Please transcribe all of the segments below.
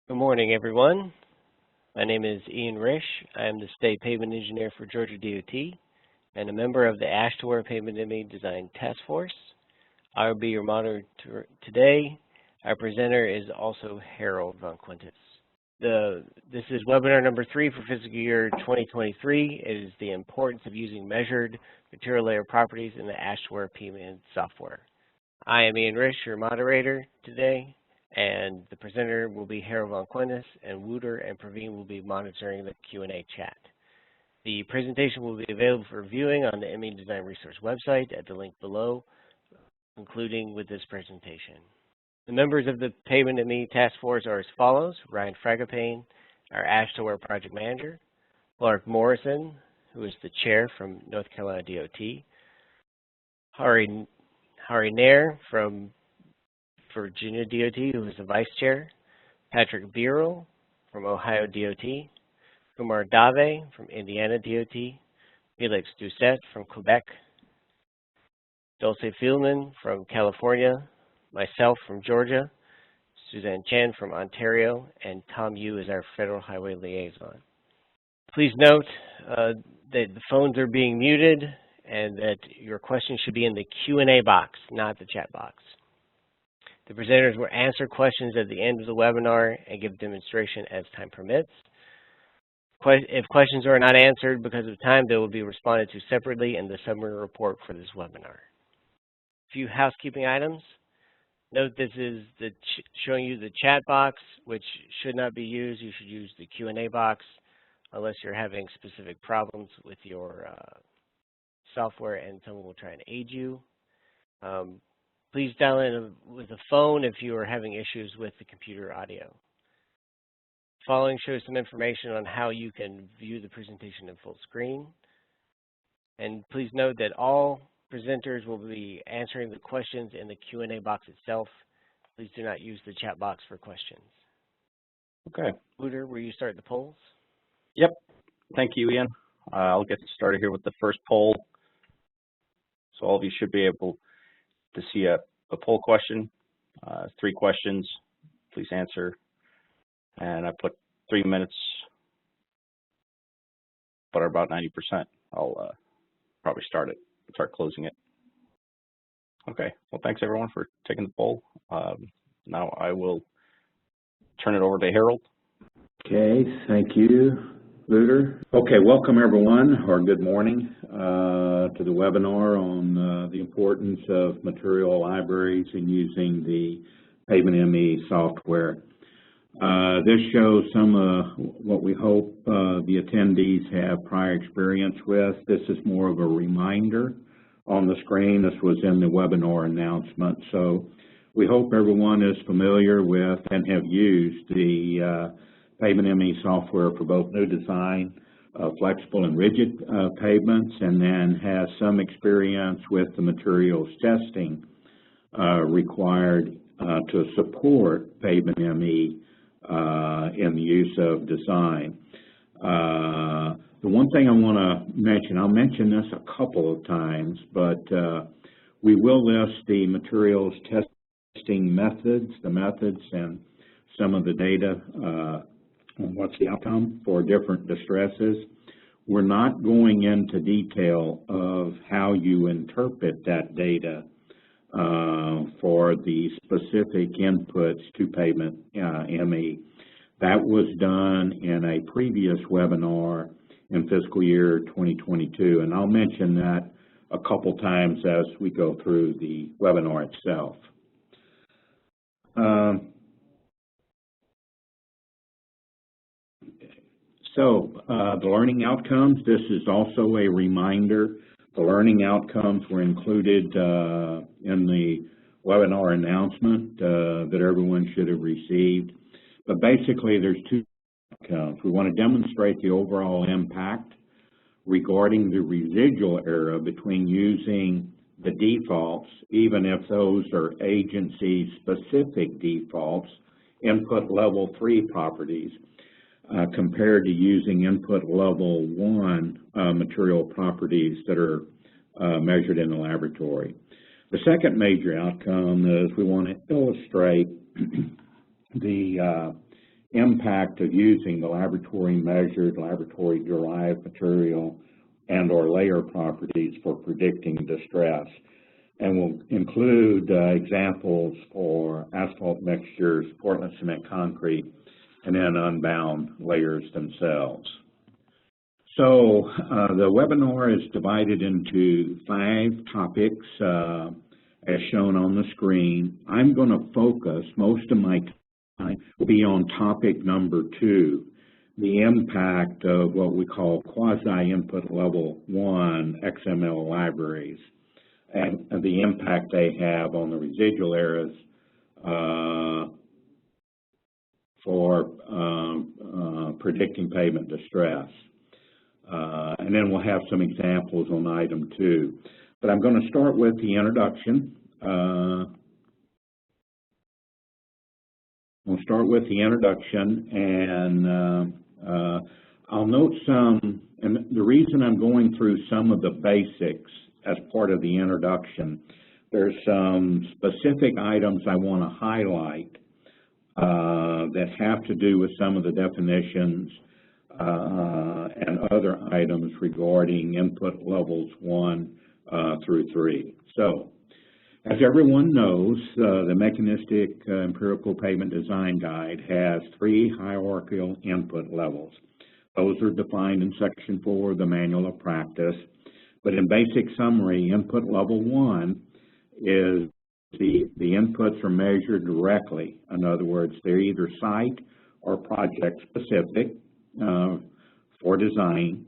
Good morning, everyone. My name is Ian Risch. I am the State Pavement Engineer for Georgia DOT and a member of the Ash-to-Ware Pavement ME Design Task Force. I will be your moderator today. Our presenter is also Harold Von Quintus. This is webinar number 3 for fiscal year 2023. It is the importance of using measured material layer properties in the Ash-to-Ware Pavement software. I am Ian Risch, your moderator today, and the presenter will be Harold Von Quintus, and Wouter and Praveen will be monitoring the Q&A chat. The presentation will be available for viewing on the ME Design Resource website at the link below, concluding with this presentation. The members of the Pavement ME Task Force are as follows: Ryan Fragapane, our Ash-to-Ware Project Manager; Clark Morrison, who is the Chair from North Carolina DOT; Hari Nair from Virginia DOT, who is the Vice Chair; Patrick Birrell from Ohio DOT; Kumar Dave from Indiana DOT; Felix Doucette from Quebec; Dulce Fieldman from California; myself from Georgia; Suzanne Chen from Ontario; and Tom Yu is our Federal Highway Liaison. Please note that the phones are being muted and that your questions should be in the Q&A box, not the chat box. The presenters will answer questions at the end of the webinar and give demonstration as time permits. If questions are not answered because of time, they will be responded to separately in the summary report for this webinar. A few housekeeping items. Note this is showing you the chat box, which should not be used. You should use the Q&A box unless you're having specific problems with your software and someone will try and aid you. Please dial in with a phone if you are having issues with the computer audio. Following shows some information on how you can view the presentation in full screen. And please note that all presenters will be answering the questions in the Q&A box itself. Please do not use the chat box for questions. Okay. Wouter, will you start the polls? Yep. Thank you, Ian. I'll get started here with the first poll. So all of you should be able to see a poll question, 3 questions. Please answer. And I put 3 minutes, but about 90%. I'll probably start closing it. Okay. Well, thanks everyone for taking the poll. Now I will turn it over to Harold. Okay. Thank you, Wouter. Okay. Welcome everyone, or good morning, to the webinar on the importance of material libraries and using the Pavement ME software. This shows some of what we hope the attendees have prior experience with. This is more of a reminder on the screen. This was in the webinar announcement. So we hope everyone is familiar with and have used the Pavement ME software for both new design, flexible and rigid pavements, and then has some experience with the materials testing required to support Pavement ME in the use of design. The one thing I want to mention, I'll mention this a couple of times, but we will list the materials testing methods, and some of the data on what's the outcome for different distresses. We're not going into detail of how you interpret that data for the specific inputs to Pavement ME. That was done in a previous webinar in fiscal year 2022, and I'll mention that a couple times as we go through the webinar itself. The learning outcomes, this is also a reminder. The learning outcomes were included in the webinar announcement that everyone should have received. But basically, there's 2 outcomes. We want to demonstrate the overall impact regarding the residual error between using the defaults, even if those are agency-specific defaults, input level 3 properties, compared to using input level 1 material properties that are measured in the laboratory. The second major outcome is we want to illustrate the impact of using the laboratory-measured, laboratory-derived material and or layer properties for predicting distress. And we'll include examples for asphalt mixtures, Portland cement concrete, and then unbound layers themselves. So the webinar is divided into 5 topics as shown on the screen. I'm going to focus, most of my time will be on topic number 2, the impact of what we call quasi-input level 1 XML libraries and the impact they have on the residual areas for predicting pavement distress. And then we'll have some examples on item 2. But I'm going to start with the introduction. We'll start with the introduction, and I'll note some, and the reason I'm going through some of the basics as part of the introduction, there's some specific items I want to highlight that have to do with some of the definitions and other items regarding input levels 1 through 3. So, as everyone knows, the Mechanistic Empirical Pavement Design Guide has 3 hierarchical input levels. Those are defined in Section 4 of the Manual of Practice. But in basic summary, input level 1 is the inputs are measured directly. In other words, they're either site or project specific for design.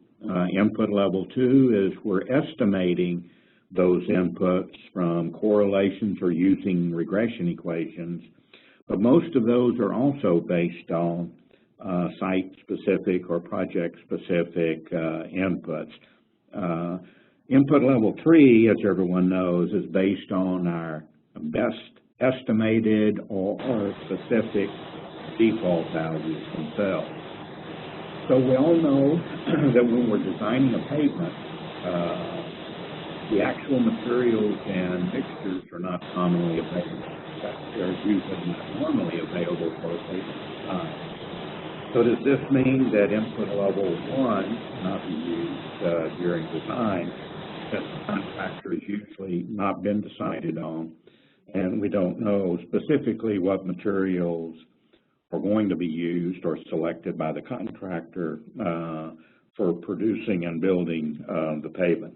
Input level 2 is we're estimating those inputs from correlations or using regression equations, but most of those are also based on site-specific or project-specific inputs. Input level 3, as everyone knows, is based on our best estimated or specific default values themselves. So we all know that when we're designing a pavement, the actual materials and mixtures are not commonly available. They're usually not normally available for a pavement design. So does this mean that input level 1 cannot be used during design? Because the contractor has usually not been decided on, and we don't know specifically what materials are going to be used or selected by the contractor for producing and building the pavement.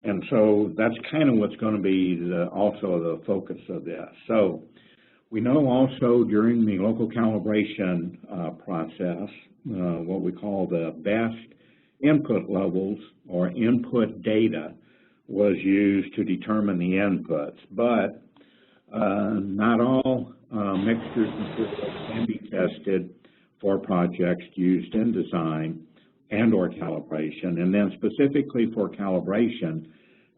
And so that's kind of what's going to be also the focus of this. So we know also during the local calibration process, what we call the best input levels or input data was used to determine the inputs, but not all mixtures and materials can be tested for projects used in design and or calibration. And then specifically for calibration,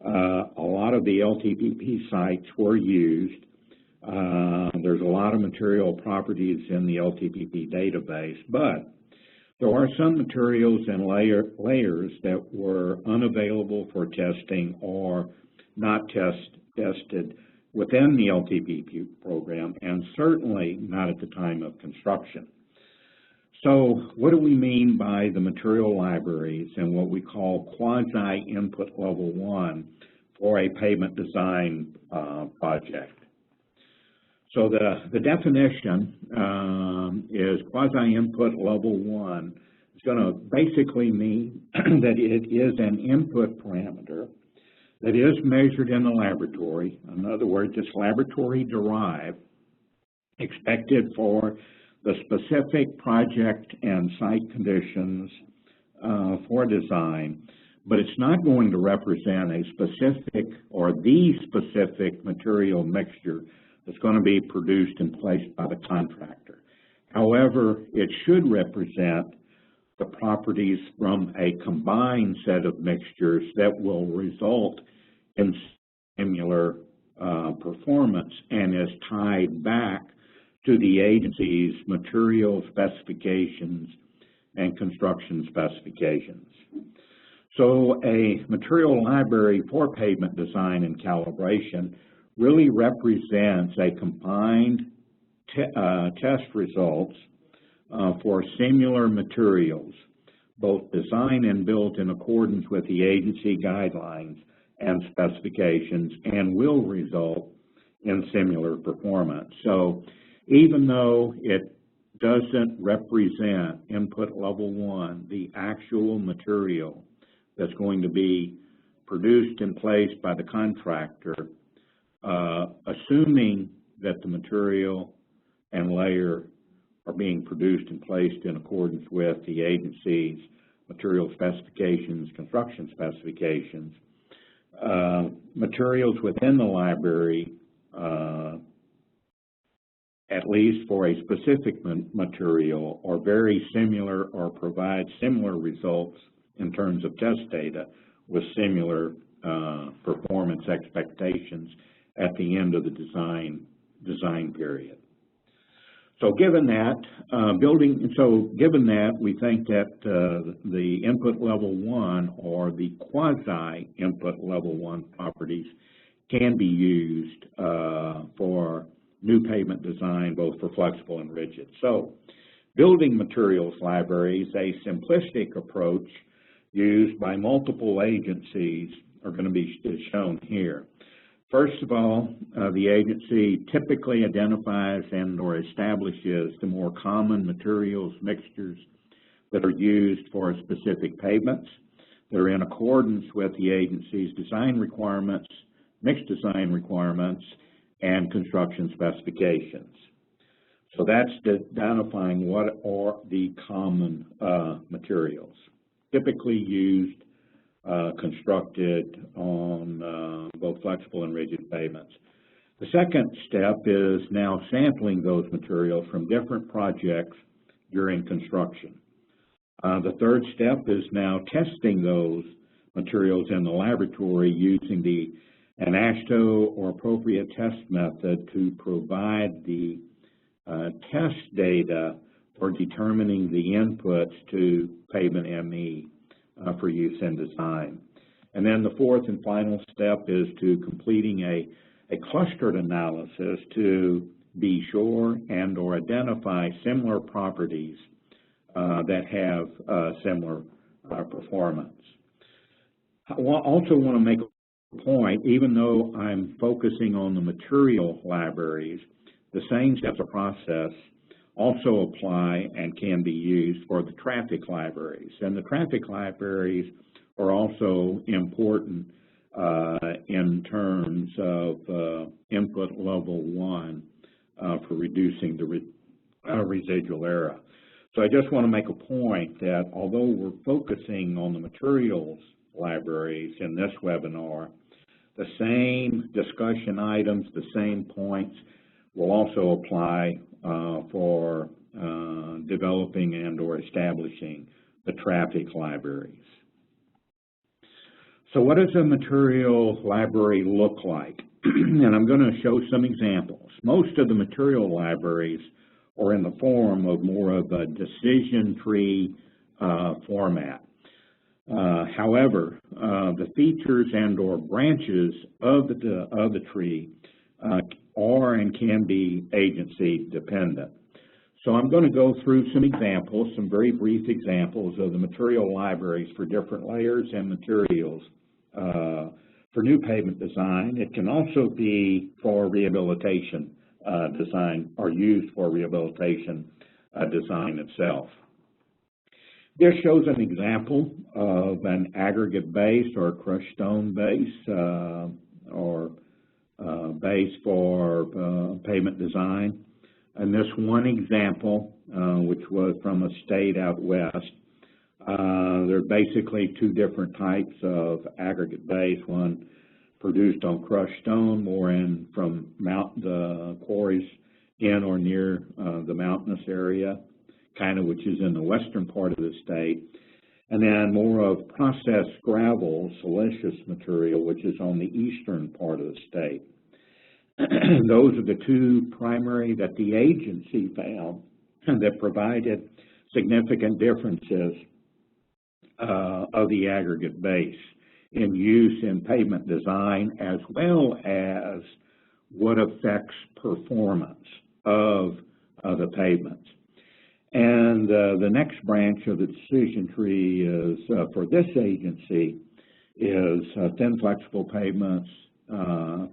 a lot of the LTPP sites were used. There's a lot of material properties in the LTPP database, but there are some materials and layers that were unavailable for testing or not tested within the LTPP program, and certainly not at the time of construction. So what do we mean by the material libraries and what we call quasi-input level 1 for a pavement design project? So the definition is quasi-input level 1. It's going to basically mean that it is an input parameter that is measured in the laboratory. In other words, it's laboratory derived, expected for the specific project and site conditions for design, but it's not going to represent a specific or the specific material mixture that's going to be produced and placed by the contractor. However, it should represent the properties from a combined set of mixtures that will result in similar performance and is tied back to the agency's material specifications and construction specifications. So a material library for pavement design and calibration really represents a combined test results for similar materials, both designed and built in accordance with the agency guidelines and specifications, and will result in similar performance. So even though it doesn't represent input level 1, the actual material that's going to be produced and placed by the contractor, assuming that the material and layer are being produced and placed in accordance with the agency's material specifications, construction specifications, materials within the library, at least for a specific material, are very similar or provide similar results in terms of test data with similar performance expectations at the end of the design period. So given that, we think that the input level 1 or the quasi input level 1 properties can be used for new pavement design, both for flexible and rigid. So building materials library is a simplistic approach used by multiple agencies are going to be shown here. First of all, the agency typically identifies and or establishes the more common materials mixtures that are used for specific pavements. They're in accordance with the agency's design requirements, mixed design requirements, and construction specifications. So that's identifying what are the common materials typically used, constructed on both flexible and rigid pavements. The second step is now sampling those materials from different projects during construction. The third step is now testing those materials in the laboratory using an AASHTO or appropriate test method to provide the test data for determining the inputs to pavement ME for use in design. And then the fourth and final step is to completing a clustered analysis to be sure and or identify similar properties that have similar performance. I also want to make a point, even though I'm focusing on the material libraries, the same steps of process also apply and can be used for the traffic libraries. And the traffic libraries are also important in terms of input level 1 for reducing the residual error. So I just want to make a point that although we're focusing on the materials libraries in this webinar, the same discussion items, the same points will also apply for developing and or establishing the traffic libraries. So what does a material library look like? And I'm going to show some examples. Most of the material libraries are in the form of more of a decision tree format. However, the features and or branches of the tree are and can be agency dependent. So I'm going to go through some examples, some very brief examples of the material libraries for different layers and materials for new pavement design. It can also be for rehabilitation design or used for rehabilitation design itself. This shows an example of an aggregate base or crushed stone base or base for pavement design. And this one example, which was from a state out west, there are basically two different types of aggregate base, one produced on crushed stone, more from the quarries in or near the mountainous area, kind of which is in the western part of the state, and then more of processed gravel, siliceous material, which is on the eastern part of the state. Those are the two primary that the agency found that provided significant differences of the aggregate base in use in pavement design, as well as what affects performance of the pavements. And the next branch of the decision tree is, for this agency, is thin flexible pavements,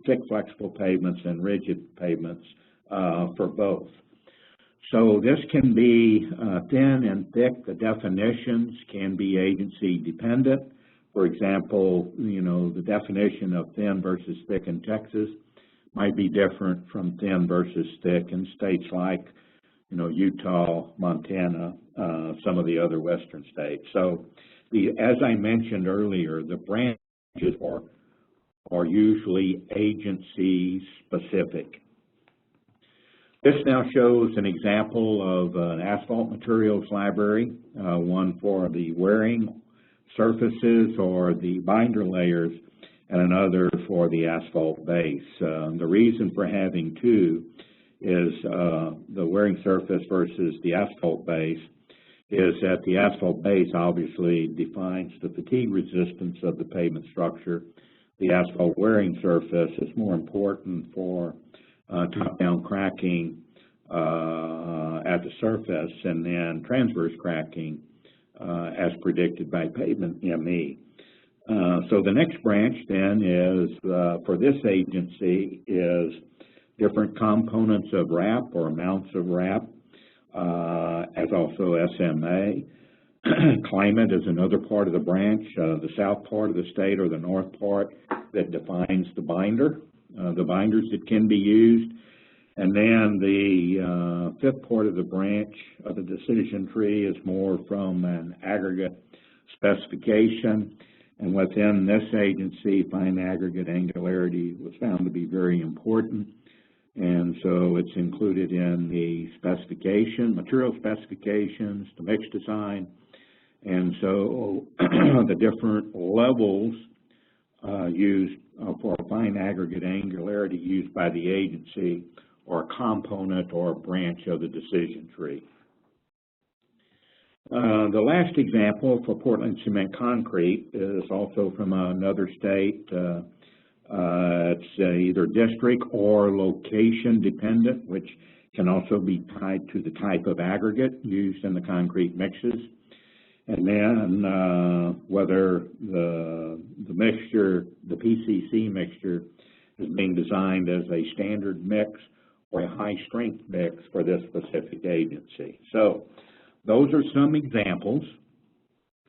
thick flexible pavements, and rigid pavements for both. So this can be thin and thick. The definitions can be agency dependent. For example, the definition of thin versus thick in Texas might be different from thin versus thick in states like, Utah, Montana, some of the other western states. So as I mentioned earlier, the branches are usually agency specific. This now shows an example of an asphalt materials library, one for the wearing surfaces or the binder layers, and another for the asphalt base. The reason for having two is the wearing surface versus the asphalt base is that the asphalt base obviously defines the fatigue resistance of the pavement structure. The asphalt wearing surface is more important for top-down cracking at the surface, and then transverse cracking as predicted by pavement ME. So the next branch then is, for this agency, is different components of RAP or amounts of RAP, as also SMA. Climate is another part of the branch, the south part of the state or the north part that defines the binder, the binders that can be used. And then the fifth part of the branch of the decision tree is more from an aggregate specification. And within this agency, fine aggregate angularity was found to be very important. And so it's included in the specification, material specifications, the mix design. And so the different levels used for fine aggregate angularity used by the agency or a component or a branch of the decision tree. The last example for Portland cement concrete is also from another state. It's either district or location dependent, which can also be tied to the type of aggregate used in the concrete mixes. And then whether the mixture, the PCC mixture, is being designed as a standard mix or a high-strength mix for this specific agency. So those are some examples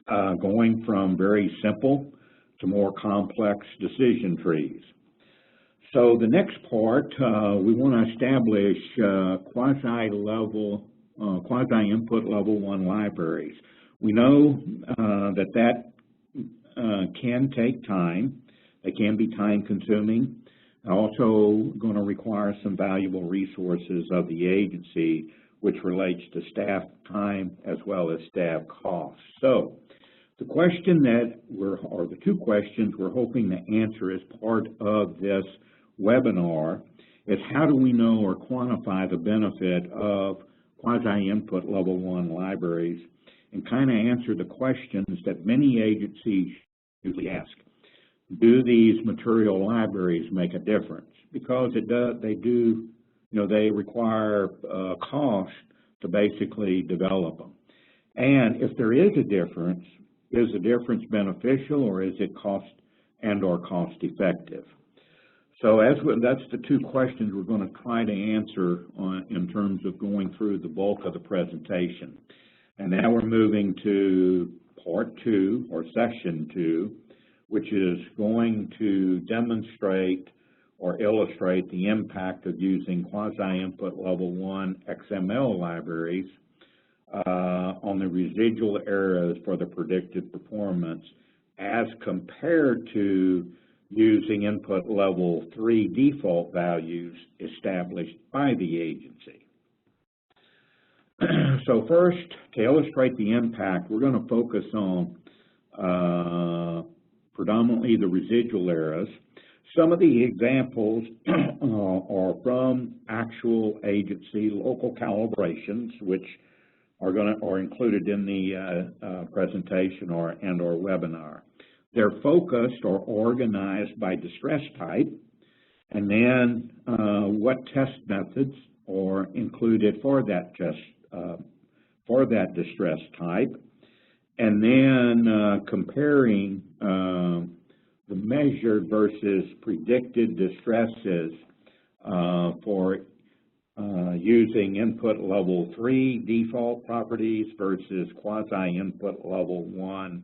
going from very simple to more complex decision trees. So the next part, we want to establish quasi-input level 1 libraries. We know that can take time. They can be time-consuming. Also going to require some valuable resources of the agency, which relates to staff time as well as staff costs. So the question the two questions we're hoping to answer as part of this webinar is, how do we know or quantify the benefit of quasi-input level 1 libraries, and kind of answer the questions that many agencies usually ask. Do these material libraries make a difference? Because they require cost to basically develop them. And if there is a difference, is the difference beneficial, or is it cost effective? So that's the two questions we're going to try to answer in terms of going through the bulk of the presentation. And now we're moving to part 2, or session 2, which is going to demonstrate or illustrate the impact of using quasi-input level 1 XML libraries on the residual errors for the predicted performance as compared to using input level 3 default values established by the agency. So first, to illustrate the impact, we're going to focus on predominantly the residual errors. Some of the examples are from actual agency local calibrations, which are included in the presentation or webinar. They're focused or organized by distress type, and then what test methods or included for that distress type, and then comparing the measured versus predicted distresses for using input level 3 default properties versus quasi-input level 1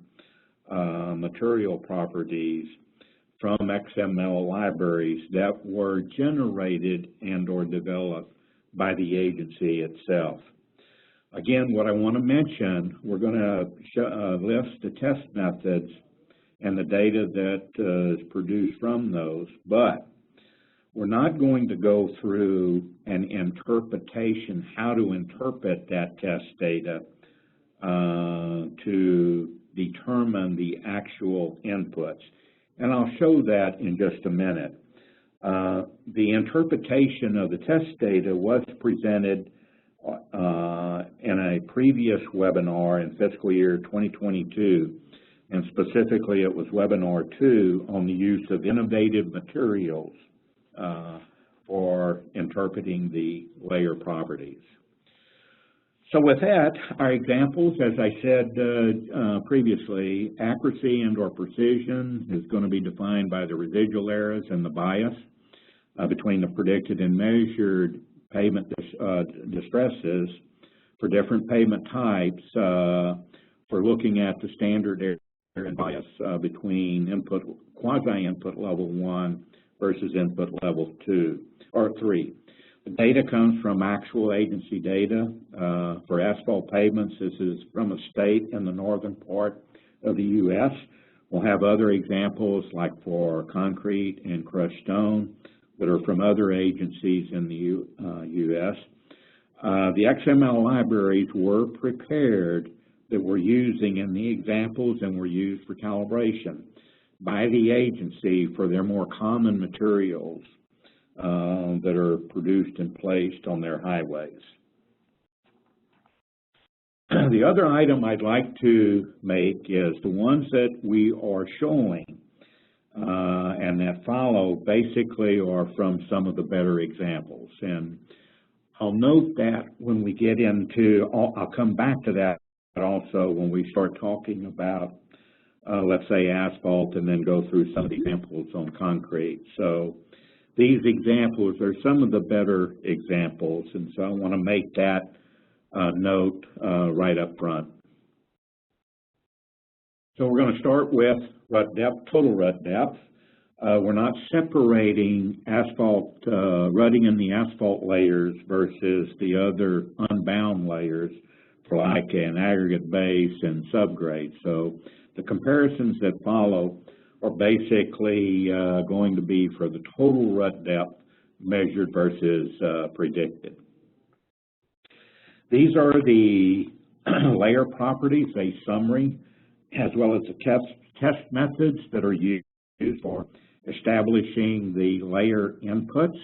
material properties from XML libraries that were generated and or developed by the agency itself. Again, what I want to mention, we're going to list the test methods and the data that is produced from those, but we're not going to go through an interpretation, how to interpret that test data to determine the actual inputs. And I'll show that in just a minute. The interpretation of the test data was presented in a previous webinar in fiscal year 2022, and specifically it was webinar 2 on the use of innovative materials for interpreting the layer properties. So with that, our examples, as I said previously, accuracy and or precision is going to be defined by the residual errors and the bias between the predicted and measured pavement distresses for different pavement types for looking at the standard error and bias between quasi-input level 1 versus input level 2 or 3. The data comes from actual agency data for asphalt pavements. This is from a state in the northern part of the U.S. We'll have other examples like for concrete and crushed stone that are from other agencies in the U.S. The XML libraries were prepared that we're using in the examples and were used for calibration by the agency for their more common materials that are produced and placed on their highways. The other item I'd like to make is the ones that we are showing and that follow basically are from some of the better examples. And I'll note that when we get into, I'll come back to that also when we start talking about, let's say, asphalt, and then go through some of the examples on concrete. So these examples are some of the better examples, and so I want to make that note right up front. So we're going to start with rut depth, total rut depth. We're not separating asphalt, rutting in the asphalt layers versus the other unbound layers for like an aggregate base and subgrade. So the comparisons that follow are basically going to be for the total rut depth measured versus predicted. These are the layer properties, a summary, as well as the test methods that are used for establishing the layer inputs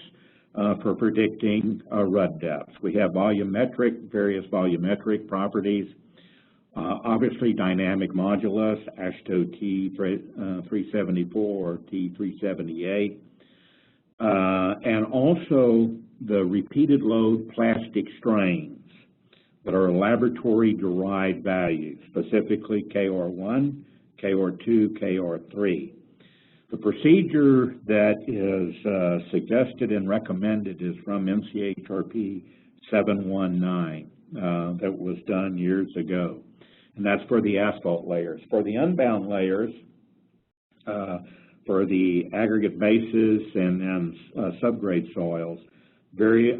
for predicting rut depth. We have various volumetric properties, obviously dynamic modulus, AASHTO T374 or T378, and also the repeated load plastic strains that are laboratory-derived values, specifically KR1, KR2, KR3. The procedure that is suggested and recommended is from NCHRP 719 that was done years ago, and that's for the asphalt layers. For the unbound layers, for the aggregate bases and subgrade soils, various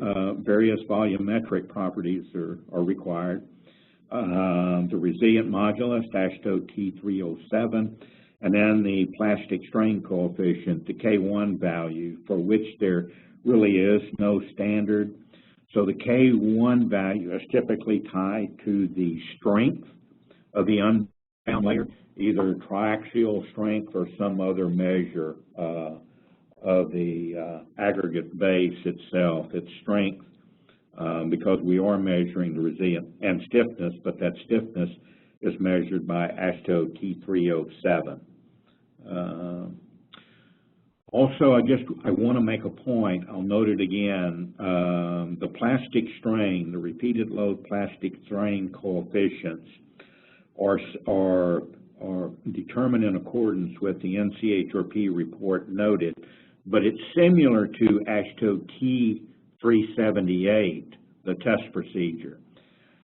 volumetric properties are required. The resilient modulus, AASHTO T307, and then the plastic strain coefficient, the K1 value, for which there really is no standard. So the K1 value is typically tied to the strength of the unbound layer, either triaxial strength or some other measure of the aggregate base itself, its strength, because we are measuring the resilient and stiffness, but that stiffness is measured by AASHTO T307. Also, I want to make a point. I'll note it again. The plastic strain, the repeated load plastic strain coefficients are determined in accordance with the NCHRP report noted, but it's similar to AASHTO T378, the test procedure.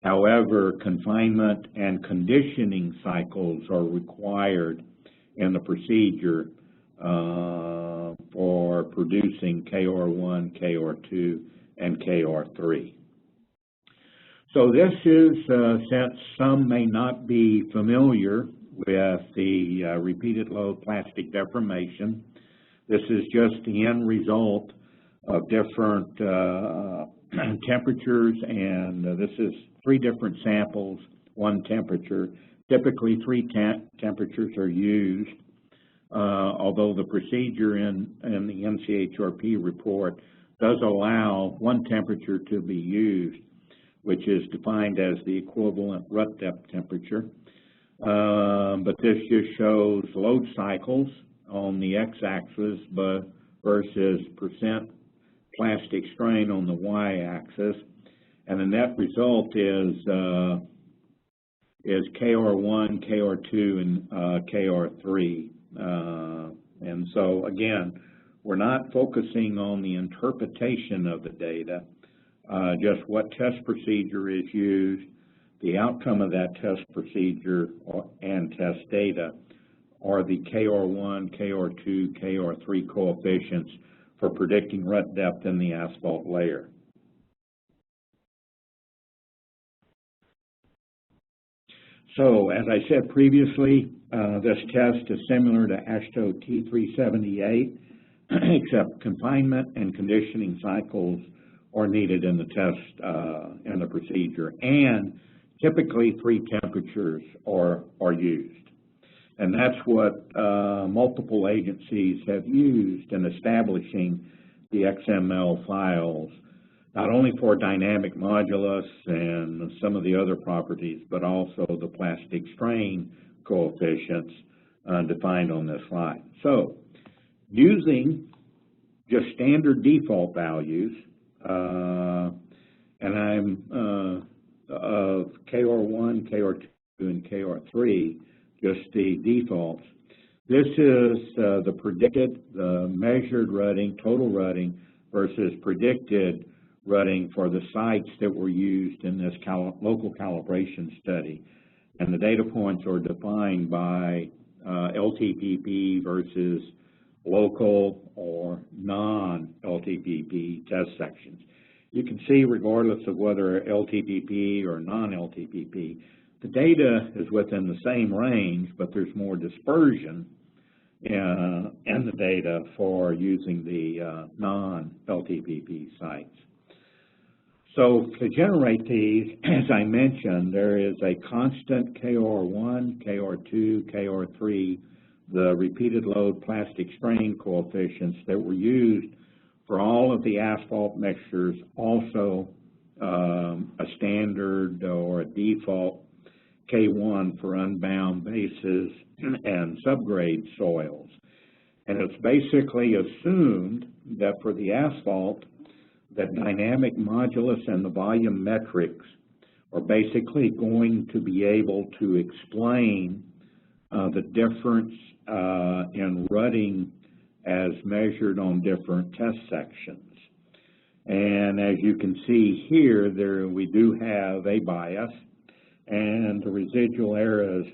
However, confinement and conditioning cycles are required in the procedure for producing KR1, KR2, and KR3. So this is, since some may not be familiar with the repeated load plastic deformation, this is just the end result of different temperatures, and this is 3 different samples, 1 temperature. Typically 3 temperatures are used, although the procedure in the NCHRP report does allow 1 temperature to be used, which is defined as the equivalent rut depth temperature. But this just shows load cycles on the x-axis versus percent plastic strain on the y-axis, and the net result is KR1, KR2, and KR3. And so again, we're not focusing on the interpretation of the data, just what test procedure is used, the outcome of that test procedure and test data are the KR1, KR2, KR3 coefficients for predicting rut depth in the asphalt layer. So, as I said previously, this test is similar to AASHTO T378, except confinement and conditioning cycles are needed in the test and the procedure, and typically 3 temperatures are used. And that's what multiple agencies have used in establishing the XML files, not only for dynamic modulus and some of the other properties, but also the plastic strain coefficients defined on this slide. So, using just standard default values, and I'm of KR1, KR2, and KR3, just the defaults. This is the predicted, the measured rutting, total rutting, versus predicted rutting for the sites that were used in this local calibration study. And the data points are defined by LTPP versus local or non-LTPP test sections. You can see, regardless of whether LTPP or non-LTPP, the data is within the same range, but there's more dispersion in the data for using the non-LTPP sites. So to generate these, as I mentioned, there is a constant KR1, KR2, KR3, the repeated load plastic strain coefficients that were used for all of the asphalt mixtures, also a standard or a default K1 for unbound bases and subgrade soils. And it's basically assumed that for the asphalt, that dynamic modulus and the volume metrics are basically going to be able to explain the difference in rutting as measured on different test sections. And as you can see here, we do have a bias, and the residual errors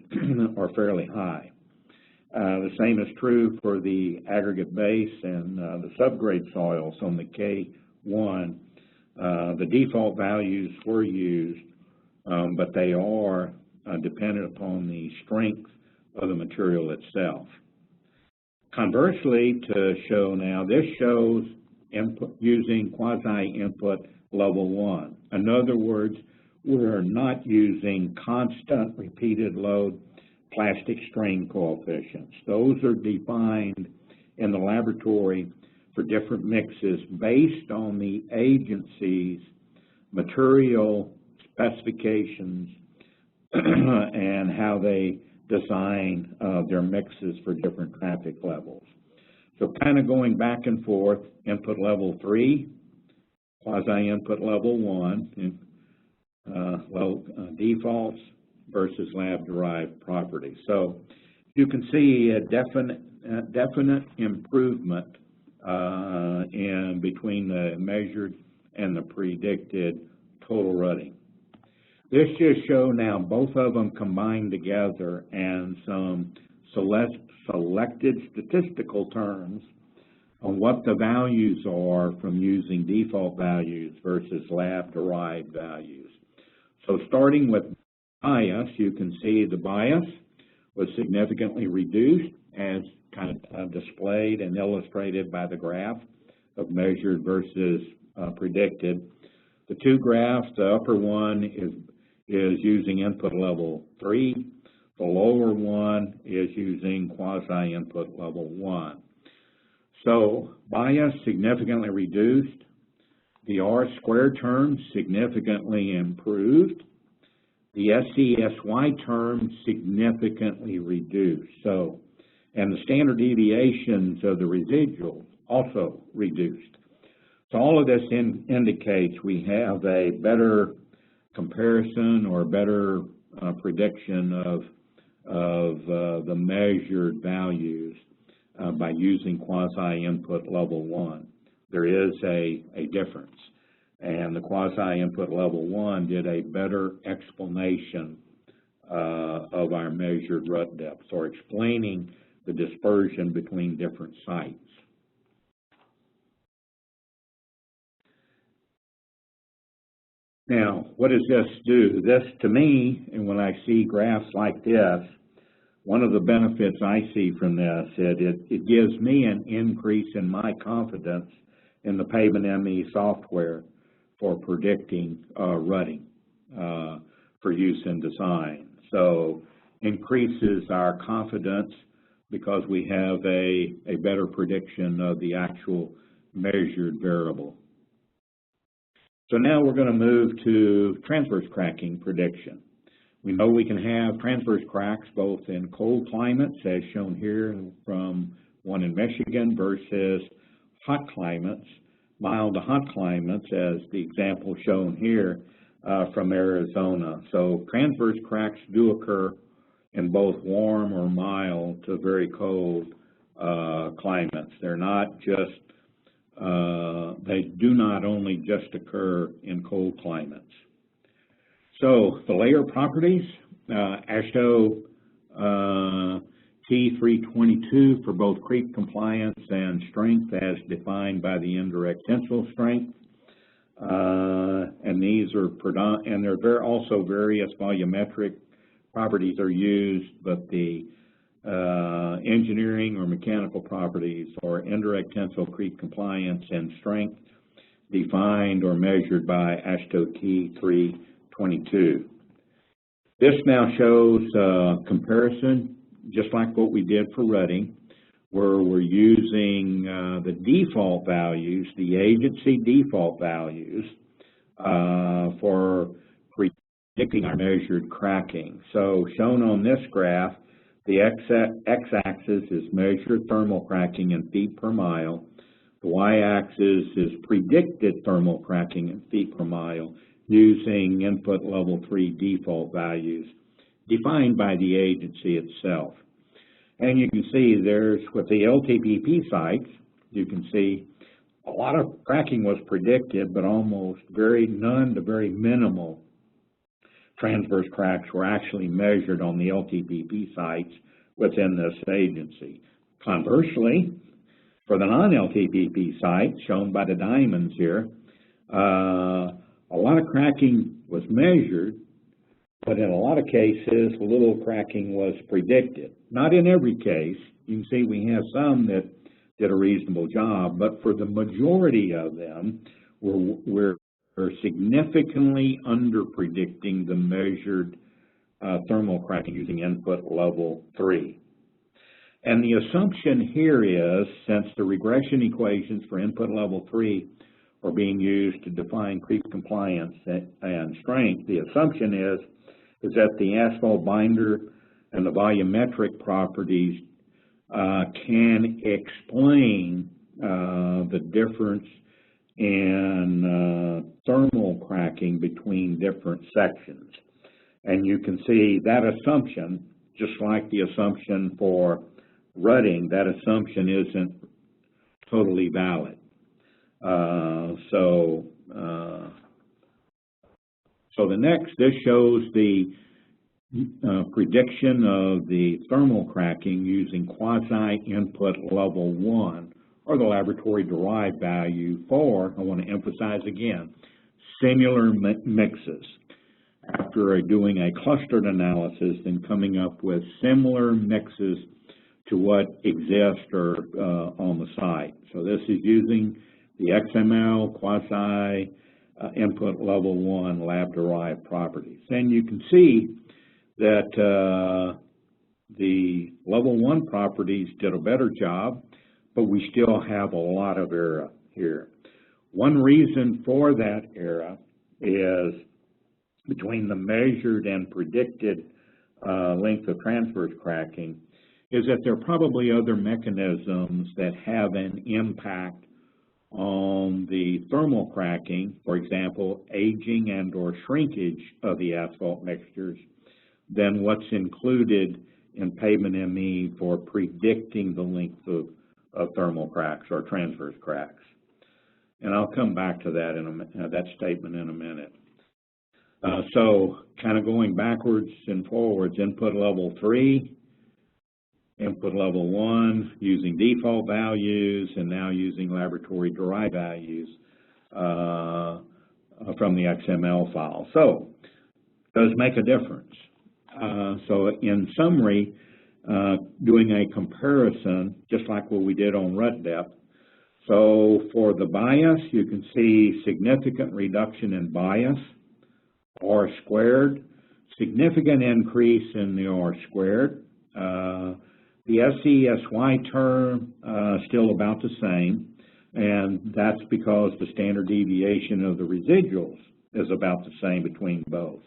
are fairly high. The same is true for the aggregate base and the subgrade soils on the K1. The default values were used, but they are dependent upon the strength of the material itself. Conversely, to show now, this shows input using quasi-input level 1. In other words, we're not using constant repeated load plastic strain coefficients. Those are defined in the laboratory for different mixes based on the agency's material specifications and how they design their mixes for different traffic levels. So kind of going back and forth, input level 3, quasi-input level 1, defaults versus lab-derived properties. So you can see a definite improvement in between the measured and the predicted total rutting. This just shows now both of them combined together and some selected statistical terms on what the values are from using default values versus lab-derived values. So starting with bias, you can see the bias was significantly reduced as kind of displayed and illustrated by the graph of measured versus predicted. The two graphs, the upper one is using input level 3. The lower one is using quasi-input level 1. So bias significantly reduced. The R-squared term significantly improved. The SCSY term significantly reduced. So, and the standard deviations of the residuals also reduced. So all of this indicates we have a better comparison or better prediction of the measured values by using quasi-input level 1. There is a difference, and the quasi-input level 1 did a better explanation of our measured rut depths, or explaining the dispersion between different sites. Now, what does this do? This, to me, and when I see graphs like this, one of the benefits I see from this is it gives me an increase in my confidence in the Pavement ME software for predicting rutting for use in design. So increases our confidence because we have a better prediction of the actual measured variable. So now we're going to move to transverse cracking prediction. We know we can have transverse cracks both in cold climates, as shown here from one in Michigan, versus hot climates, mild to hot climates, as the example shown here from Arizona. So transverse cracks do occur in both warm or mild to very cold climates. They're not just they do not only just occur in cold climates. So the layer properties, AASHTO T322 for both creep compliance and strength as defined by the indirect tensile strength. And these are and there are also various volumetric properties are used, but the engineering or mechanical properties or indirect tensile creep compliance and strength defined or measured by AASHTO T322. This now shows comparison, just like what we did for rutting, where we're using the default values, the agency default values for predicting our measured cracking. So shown on this graph, the x-axis is measured thermal cracking in feet per mile. The y-axis is predicted thermal cracking in feet per mile using input level 3 default values defined by the agency itself. And you can see there's, with the LTPP sites, you can see a lot of cracking was predicted, but almost none to very minimal transverse cracks were actually measured on the LTPP sites within this agency. Conversely, for the non-LTPP sites, shown by the diamonds here, a lot of cracking was measured, but in a lot of cases, little cracking was predicted. Not in every case. You can see we have some that did a reasonable job, but for the majority of them, we're significantly under-predicting the measured thermal cracking using input level 3. And the assumption here is, since the regression equations for input level 3 are being used to define creep compliance and strength, the assumption is that the asphalt binder and the volumetric properties can explain the difference in thermal cracking between different sections. And you can see that assumption, just like the assumption for rutting, that assumption isn't totally valid. So the next, this shows the prediction of the thermal cracking using quasi-input level 1, or the laboratory-derived value for, I want to emphasize again, similar mixes. After doing a clustered analysis and coming up with similar mixes to what exists or on the site. So this is using the XML quasi-input level 1 lab-derived properties. And you can see that the level 1 properties did a better job, but we still have a lot of error here. One reason for that error is between the measured and predicted length of transverse cracking is that there are probably other mechanisms that have an impact on the thermal cracking, for example, aging and or shrinkage of the asphalt mixtures, than what's included in Pavement ME for predicting the length of thermal cracks or transverse cracks. And I'll come back to that that statement in a minute. So kind of going backwards and forwards, input level 3, input level 1, using default values, and now using laboratory-derived values from the XML file. So it does make a difference. So in summary, doing a comparison, just like what we did on rut depth. So for the bias, you can see significant reduction in bias, R squared, significant increase in the R squared. The SESY term still about the same, and that's because the standard deviation of the residuals is about the same between both.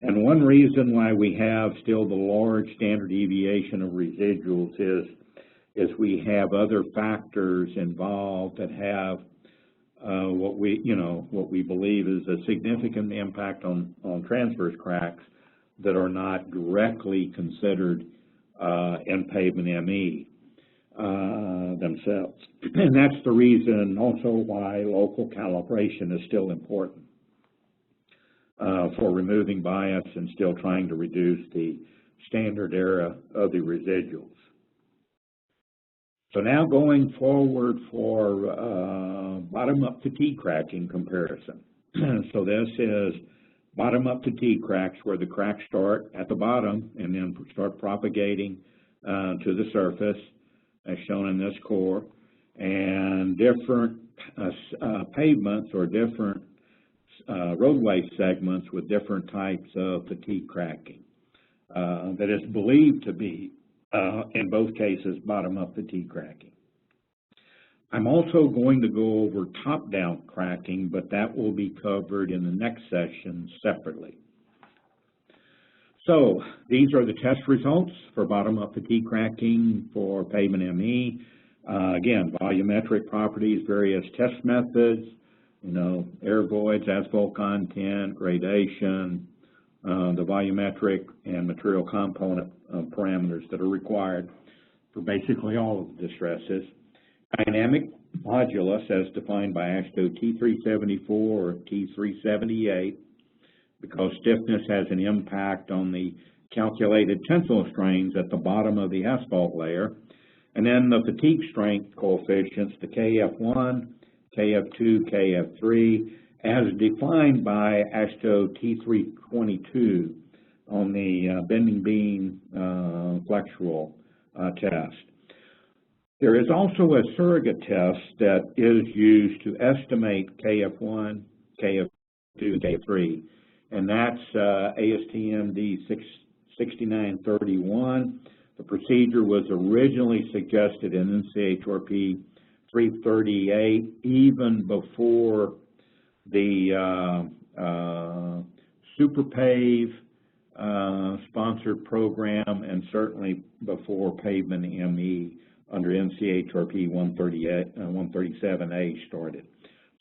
And one reason why we have still the large standard deviation of residuals is we have other factors involved that have what we believe is a significant impact on transverse cracks that are not directly considered in Pavement ME themselves. And that's the reason also why local calibration is still important for removing bias and still trying to reduce the standard error of the residuals. So now going forward for bottom-up fatigue cracking comparison. So this is bottom-up fatigue cracks where the cracks start at the bottom and then start propagating to the surface, as shown in this core, and different pavements or different roadway segments with different types of fatigue cracking that is believed to be, in both cases, bottom-up fatigue cracking. I'm also going to go over top-down cracking, but that will be covered in the next session separately. So these are the test results for bottom-up fatigue cracking for Pavement ME. Again, volumetric properties, various test methods, air voids, asphalt content, gradation, the volumetric and material component parameters that are required for basically all of the distresses. Dynamic modulus as defined by AASHTO T374 or T378, because stiffness has an impact on the calculated tensile strains at the bottom of the asphalt layer. And then the fatigue strength coefficients, the KF1, KF2, KF3, as defined by AASHTO T322 on the bending beam flexural test. There is also a surrogate test that is used to estimate KF1, KF2, and KF3, and that's ASTM D6931. The procedure was originally suggested in NCHRP 338 even before the SuperPave sponsored program, and certainly before Pavement ME under NCHRP 137A started.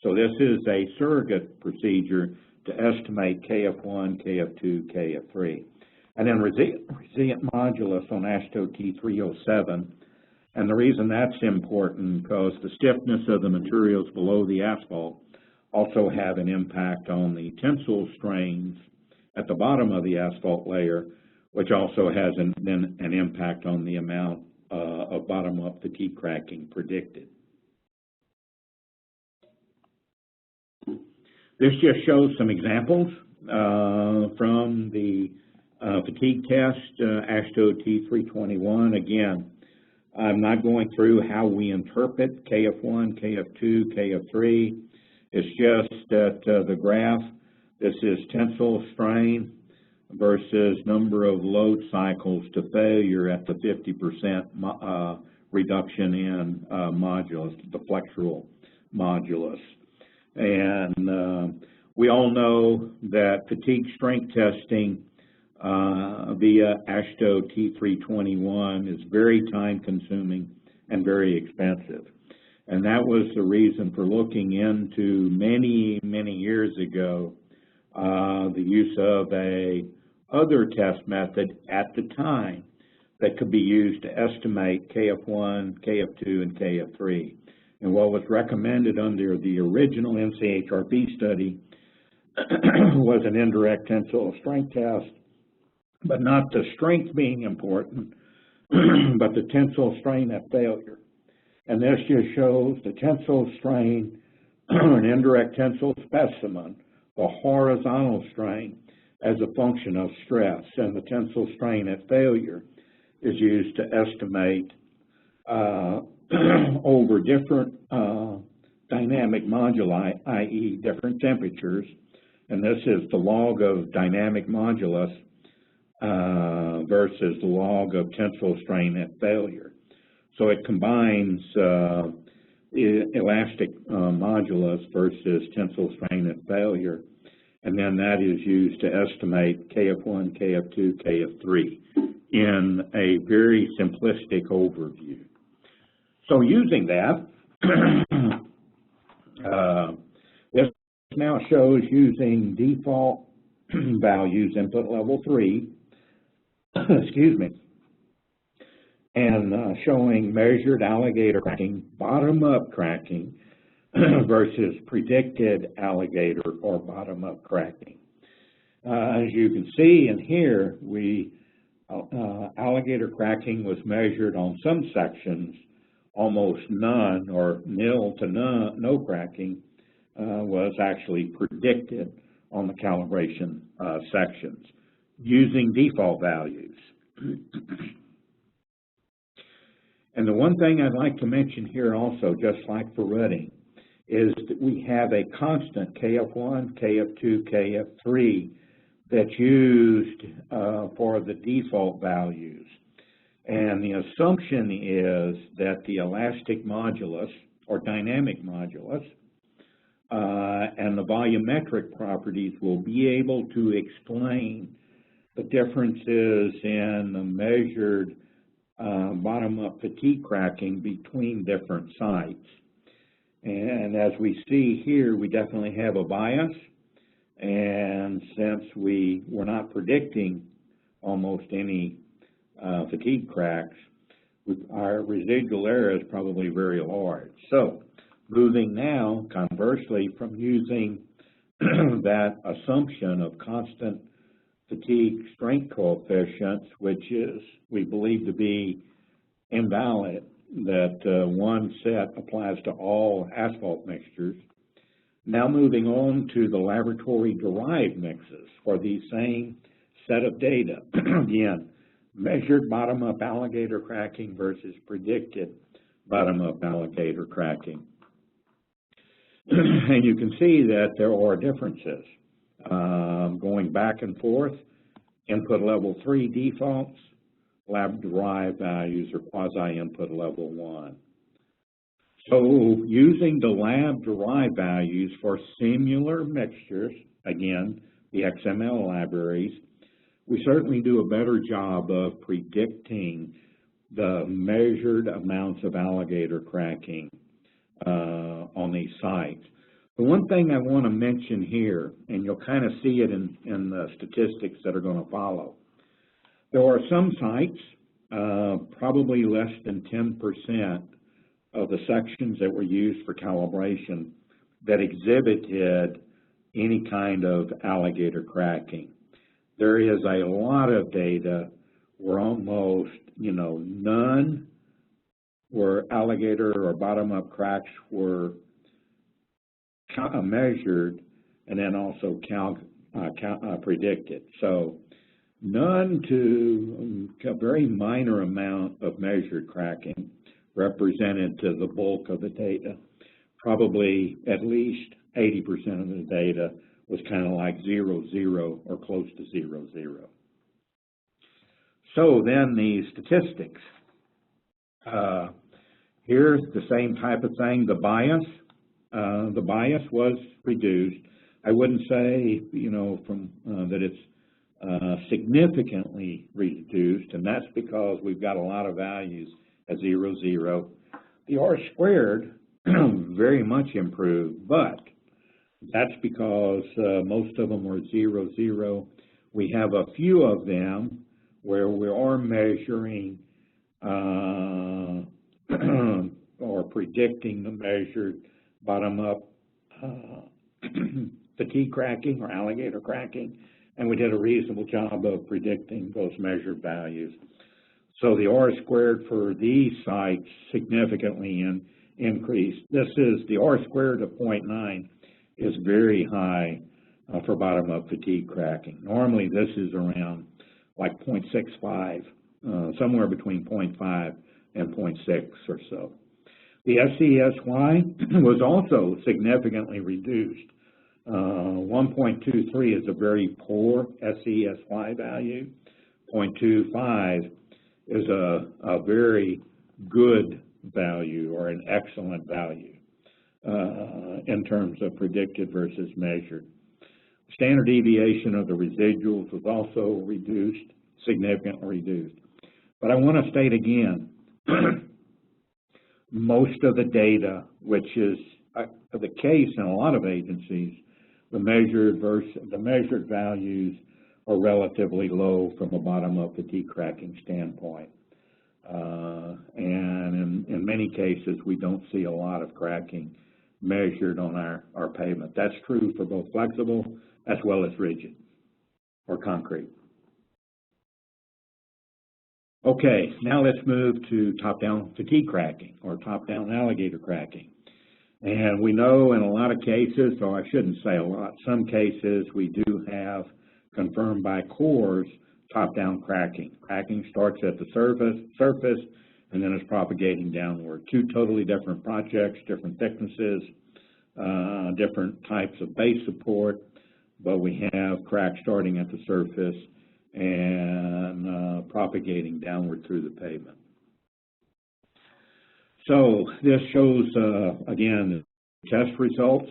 So this is a surrogate procedure to estimate KF1, KF2, KF3. And then resilient modulus on AASHTO T307. And the reason that's important because the stiffness of the materials below the asphalt also have an impact on the tensile strains at the bottom of the asphalt layer, which also has an impact on the amount of bottom-up fatigue cracking predicted. This just shows some examples from the fatigue test, AASHTO T321. Again, I'm not going through how we interpret KF1, KF2, KF3. It's just that the graph, this is tensile strain versus number of load cycles to failure at the 50% reduction in modulus, the flexural modulus. And we all know that fatigue strength testing via AASHTO T321 is very time-consuming and very expensive. And that was the reason for looking into many, many years ago the use of a other test method at the time that could be used to estimate KF1, KF2, and KF3. And what was recommended under the original NCHRP study was an indirect tensile strength test, but not the strength being important, but the tensile strain at failure. And this just shows the tensile strain, an indirect tensile specimen, the horizontal strain as a function of stress, and the tensile strain at failure is used to estimate over different dynamic moduli, i.e. different temperatures, and this is the log of dynamic modulus versus the log of tensile strain at failure. So it combines elastic modulus versus tensile strain at failure, and then that is used to estimate KF1, KF2, KF3 in a very simplistic overview. So using that, this now shows using default values, input level 3, excuse me, and showing measured alligator cracking, bottom-up cracking versus predicted alligator or bottom-up cracking. As you can see in here, alligator cracking was measured on some sections, almost none or nil to no cracking was actually predicted on the calibration sections using default values. And the one thing I'd like to mention here also, just like for rutting, is that we have a constant KF1, KF2, KF3 that's used for the default values. And the assumption is that the elastic modulus or dynamic modulus and the volumetric properties will be able to explain the differences in the measured bottom-up fatigue cracking between different sites. And as we see here, we definitely have a bias. And since we were not predicting almost any fatigue cracks, our residual error is probably very large. So moving now, conversely, from using that assumption of constant fatigue strength coefficients, which is we believe to be invalid, that one set applies to all asphalt mixtures. Now moving on to the laboratory-derived mixes for the same set of data. Again, measured bottom-up alligator cracking versus predicted bottom-up alligator cracking. And you can see that there are differences going back and forth. Input level 3 defaults, lab-derived values are quasi-input level 1. So using the lab-derived values for similar mixtures, again, the XML libraries, we certainly do a better job of predicting the measured amounts of alligator cracking on these sites. The one thing I want to mention here, and you'll kind of see it in the statistics that are going to follow, there are some sites, probably less than 10% of the sections that were used for calibration that exhibited any kind of alligator cracking. There is a lot of data where almost, none where alligator or bottom-up cracks were measured and then also predicted. So none to a very minor amount of measured cracking represented to the bulk of the data. Probably at least 80% of the data was kind of like 0-0 or close to 0-0. So then the statistics. Here's the same type of thing, the bias. The bias was reduced. I wouldn't say, that it's significantly reduced, and that's because we've got a lot of values at 0-0. The R-squared very much improved, but that's because most of them were 0-0. We have a few of them where we are measuring or predicting the measured bottom-up fatigue cracking or alligator cracking, and we did a reasonable job of predicting those measured values. So the R-squared for these sites significantly increased. This is the R-squared of 0.9 is very high for bottom-up fatigue cracking. Normally this is around like 0.65, somewhere between 0.5 and 0.6 or so. The SCSY was also significantly reduced. 1.23 is a very poor SCSY value. 0.25 is a very good value or an excellent value in terms of predicted versus measured. Standard deviation of the residuals was also reduced, significantly reduced. But I want to state again, most of the data, which is the case in a lot of agencies, the measured values are relatively low from a bottom-up fatigue cracking standpoint. And in many cases, we don't see a lot of cracking measured on our pavement. That's true for both flexible as well as rigid or concrete. Okay, now let's move to top-down fatigue cracking or top-down alligator cracking. And we know in a lot of cases, or I shouldn't say a lot, some cases we do have confirmed by cores top-down cracking. Cracking starts at the surface and then is propagating downward. Two totally different projects, different thicknesses, different types of base support, but we have cracks starting at the surface and propagating downward through the pavement. So this shows, again, the test results.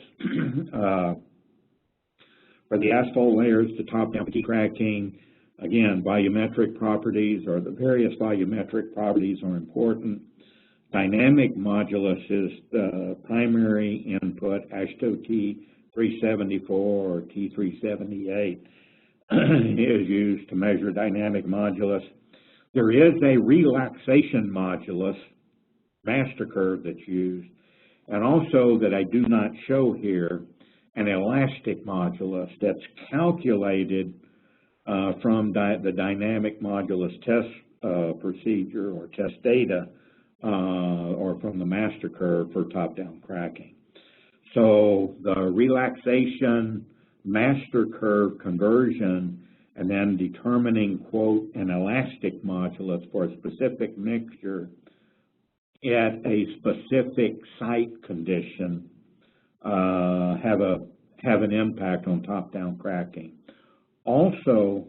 For the asphalt layers, the top-down fatigue cracking, again, volumetric properties or the various volumetric properties are important. Dynamic modulus is the primary input, AASHTO T374 or T378 is used to measure dynamic modulus. There is a relaxation modulus, master curve that's used, and also that I do not show here, an elastic modulus that's calculated from the dynamic modulus test procedure or test data or from the master curve for top-down cracking. So the relaxation master curve conversion and then determining, quote, an elastic modulus for a specific mixture at a specific site condition have an impact on top-down cracking. Also,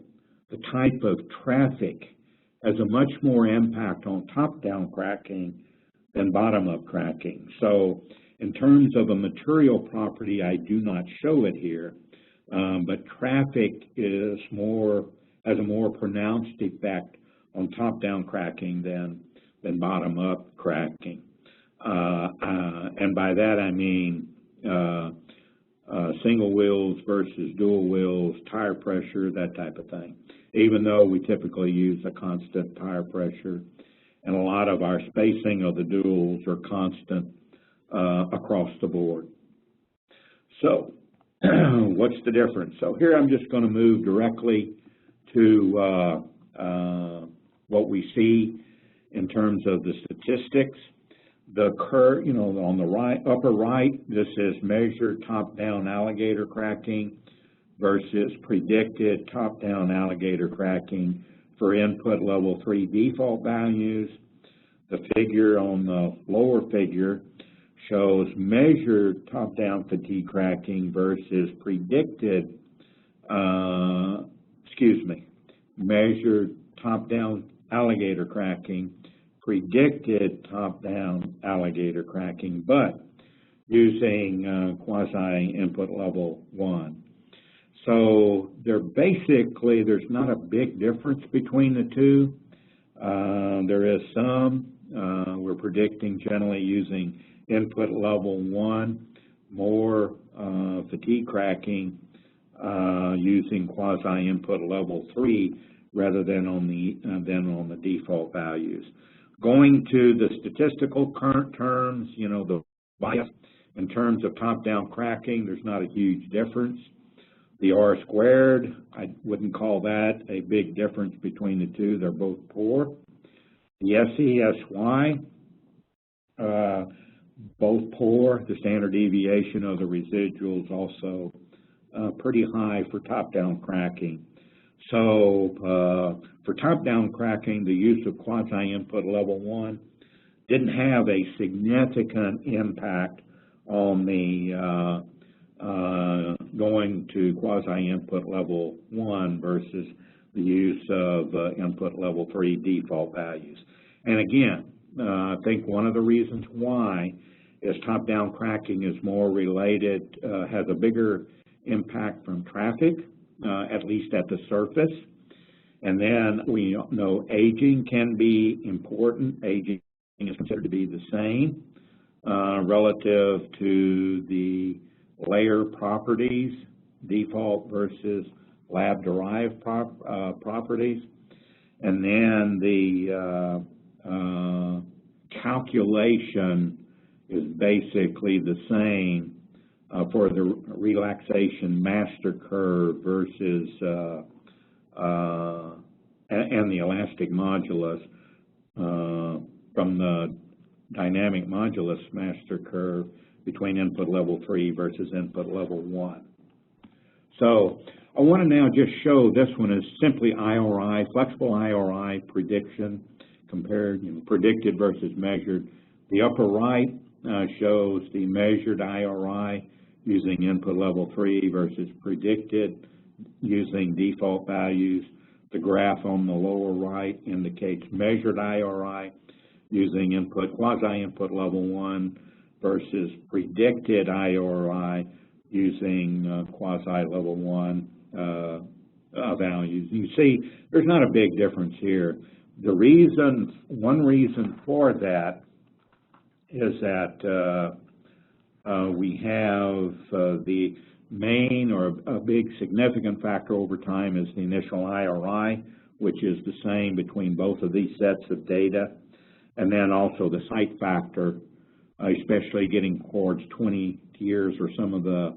the type of traffic has a much more impact on top-down cracking than bottom-up cracking. So in terms of a material property, I do not show it here, but traffic is more has a more pronounced effect on top-down cracking than bottom-up cracking. And by that I mean single wheels versus dual wheels, tire pressure, that type of thing, even though we typically use a constant tire pressure. And a lot of our spacing of the duals are constant across the board. So what's the difference? So here I'm just going to move directly to what we see in terms of the statistics. The curve, you know, on the right, upper right, this is measured top-down alligator cracking versus predicted top-down alligator cracking for input level 3 default values. The figure on the lower figure shows measured top-down fatigue cracking versus predicted, measured top-down alligator cracking, predicted top-down alligator cracking, but using quasi-input level 1. So there's not a big difference between the two. There is some. We're predicting generally using input level 1, more fatigue cracking using quasi-input level 3 rather than on the default values. Going to the statistical current terms, you know, the bias in terms of top-down cracking, there's not a huge difference. The R squared, I wouldn't call that a big difference between the two. They're both poor. The SESY, both poor. The standard deviation of the residuals also pretty high for top-down cracking. So for top-down cracking, the use of quasi-input level 1 didn't have a significant impact on the going to quasi-input level 1 versus the use of input level 3 default values. And again, I think one of the reasons why is top-down cracking is more related, has a bigger impact from traffic, at least at the surface. And then we know aging can be important. Aging is considered to be the same relative to the layer properties, default versus lab-derived properties. And then the calculation is basically the same for the relaxation master curve versus and the elastic modulus from the dynamic modulus master curve between input level 3 versus input level 1. So I want to now just show this one is simply IRI, flexible IRI prediction compared, predicted versus measured. The upper right shows the measured IRI using input level 3 versus predicted using default values. The graph on the lower right indicates measured IRI using quasi-input level 1 versus predicted IRI using quasi-level 1 values. You see, there's not a big difference here. One reason for that is that we have the main or a big significant factor over time is the initial IRI, which is the same between both of these sets of data, and then also the site factor, especially getting towards 20 years or some of the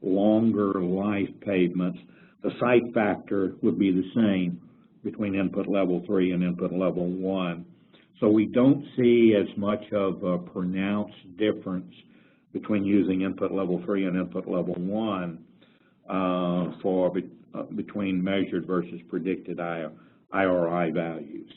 longer life pavements. The site factor would be the same between input level 3 and input level 1. So we don't see as much of a pronounced difference between using input level 3 and input level 1 between measured versus predicted IRI values.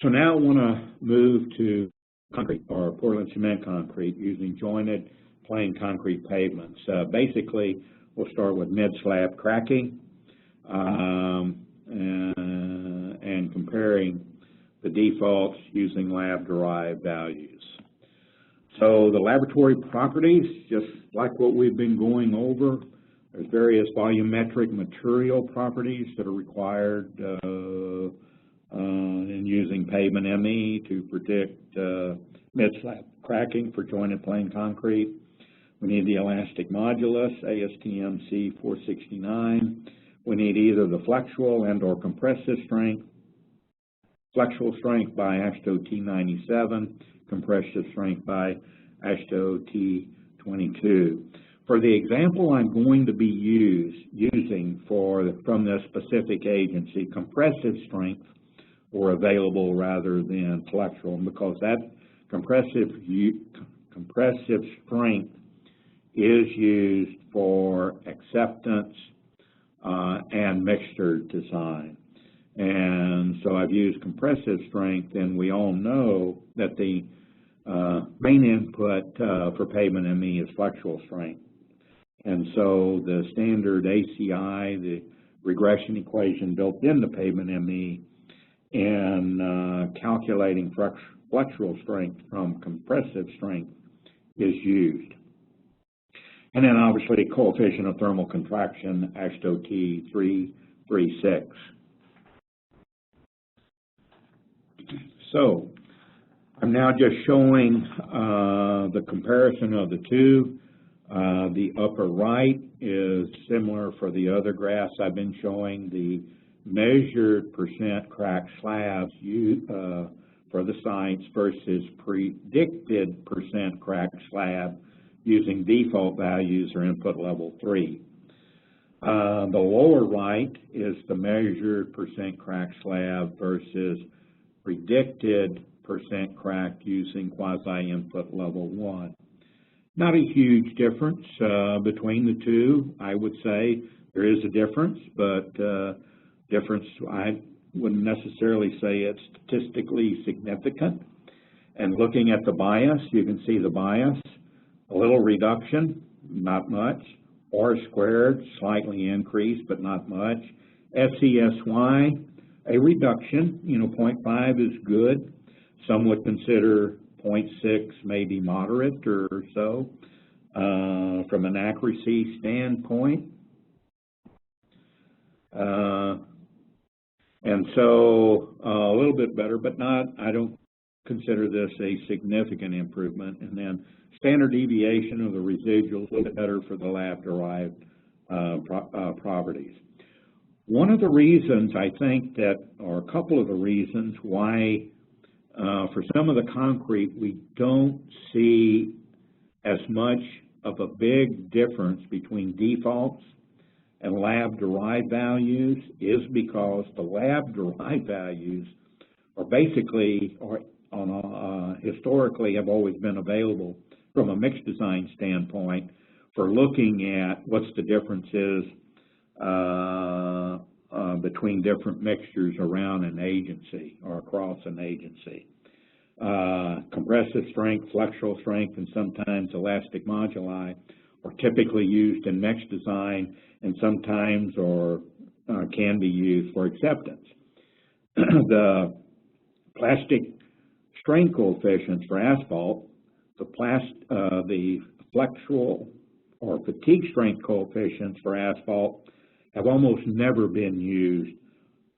So now I want to move to concrete or Portland cement concrete using jointed plain concrete pavements. Basically, we'll start with mid-slab cracking and comparing the defaults using lab-derived values. So the laboratory properties, just like what we've been going over, There's various volumetric material properties that are required in using Pavement ME to predict mid-slab cracking for jointed plain concrete. We need the elastic modulus, ASTM C469. We need either the flexural and or compressive strength. Flexural strength by AASHTO T97, compressive strength by AASHTO T22. For the example I'm going to be using from this specific agency, compressive strength were available rather than flexural, because that compressive strength is used for acceptance and mixture design. And so I've used compressive strength, and we all know that the main input for Pavement ME is flexural strength. And so the standard ACI, the regression equation built into Pavement ME, and calculating flexural strength from compressive strength is used. And then obviously coefficient of thermal contraction, AASHTO T336. So I'm now just showing the comparison of the two. The upper right is similar for the other graphs I've been showing. The measured percent cracked slabs for the sites versus predicted percent cracked slab using default values or input level 3. The lower right is the measured percent cracked slab versus predicted percent cracked using quasi-input level 1. Not a huge difference between the two. I would say there is a difference, but difference I wouldn't necessarily say it's statistically significant. And looking at the bias, you can see the bias, a little reduction, not much. R squared, slightly increased, but not much. SESY, a reduction, 0.5 is good. Some would consider 0.6 maybe moderate or so from an accuracy standpoint. And so a little bit better, but not, I don't consider this a significant improvement. And then standard deviation of the residuals, a little bit better for the lab-derived properties. One of the reasons I think that, or a couple of the reasons why for some of the concrete we don't see as much of a big difference between defaults and lab-derived values is because the lab-derived values are basically, or historically have always been available from a mixed design standpoint for looking at what's the differences between different mixtures around an agency or across an agency. Compressive strength, flexural strength, and sometimes elastic moduli are typically used in mixed design and sometimes can be used for acceptance. The plastic strain coefficients for asphalt, the flexural or fatigue strength coefficients for asphalt have almost never been used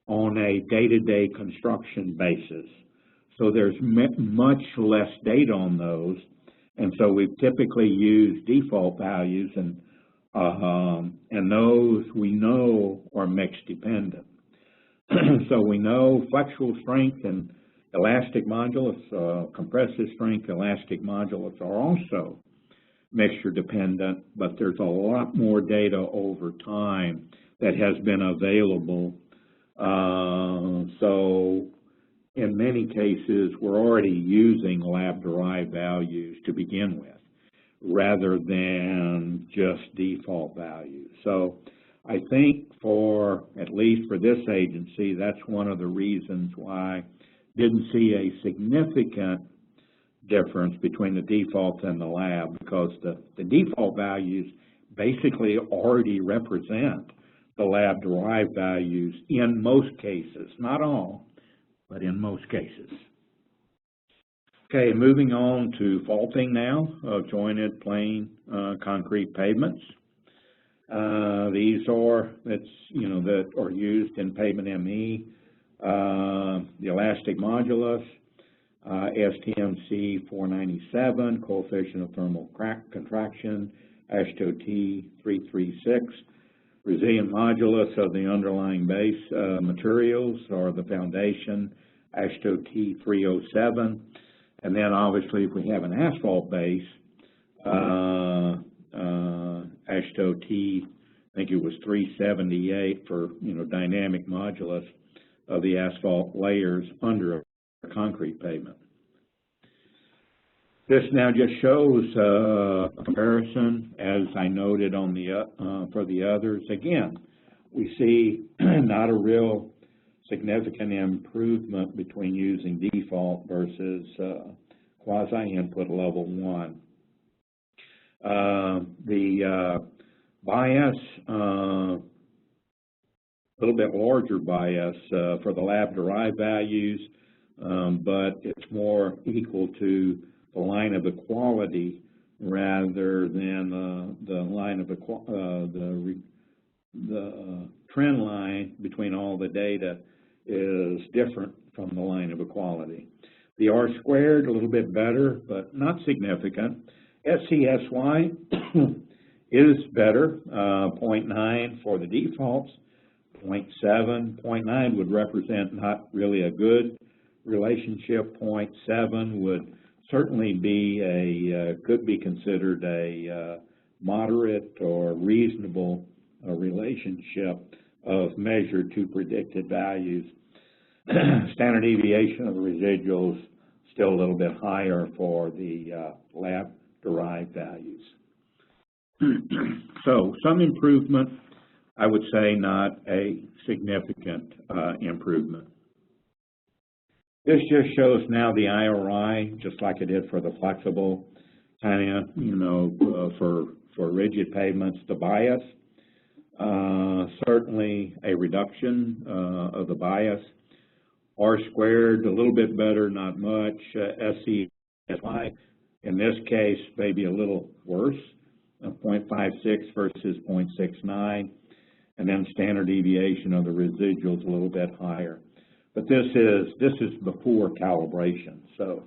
on a day-to-day construction basis. So there's much less data on those, and so we've typically used default values, and those we know are mixed dependent. So we know flexural strength and elastic modulus, compressive strength, elastic modulus are also mixture dependent, but there's a lot more data over time that has been available. So in many cases, we're already using lab-derived values to begin with, rather than just default values. So I think at least for this agency, that's one of the reasons why I didn't see a significant difference between the defaults and the lab, because the default values basically already represent the lab-derived values in most cases, not all, but in most cases. Okay, moving on to faulting now of jointed plain concrete pavements. These are, that are used in Pavement ME, the elastic modulus, STMC 497, coefficient of thermal contraction, AASHTO T 336, resilient modulus of the underlying base materials or the foundation, AASHTO T 307, and then obviously if we have an asphalt base, AASHTO T, I think it was 378 for dynamic modulus of the asphalt layers under a concrete pavement. This now just shows a comparison, as I noted on the for the others. Again, we see not a real significant improvement between using default versus quasi-input level 1. The bias, a little bit larger bias for the lab-derived values, but it's more equal to the line of equality rather than the line of the trend line between all the data is different from the line of equality. The R squared, a little bit better, but not significant. SCSY is better, 0.9 for the defaults, 0.7. 0.9 would represent not really a good relationship. 0.7 would certainly be could be considered a moderate or reasonable relationship of measured to predicted values. Standard deviation of the residuals still a little bit higher for the lab-derived values. So some improvement, I would say not a significant improvement. This just shows now the IRI, just like it did for the flexible, kind of, for rigid pavements, the bias. Certainly a reduction of the bias. R squared, a little bit better, not much. SCSY, in this case, maybe a little worse, 0.56 versus 0.69. And then standard deviation of the residuals a little bit higher. But this is before calibration, so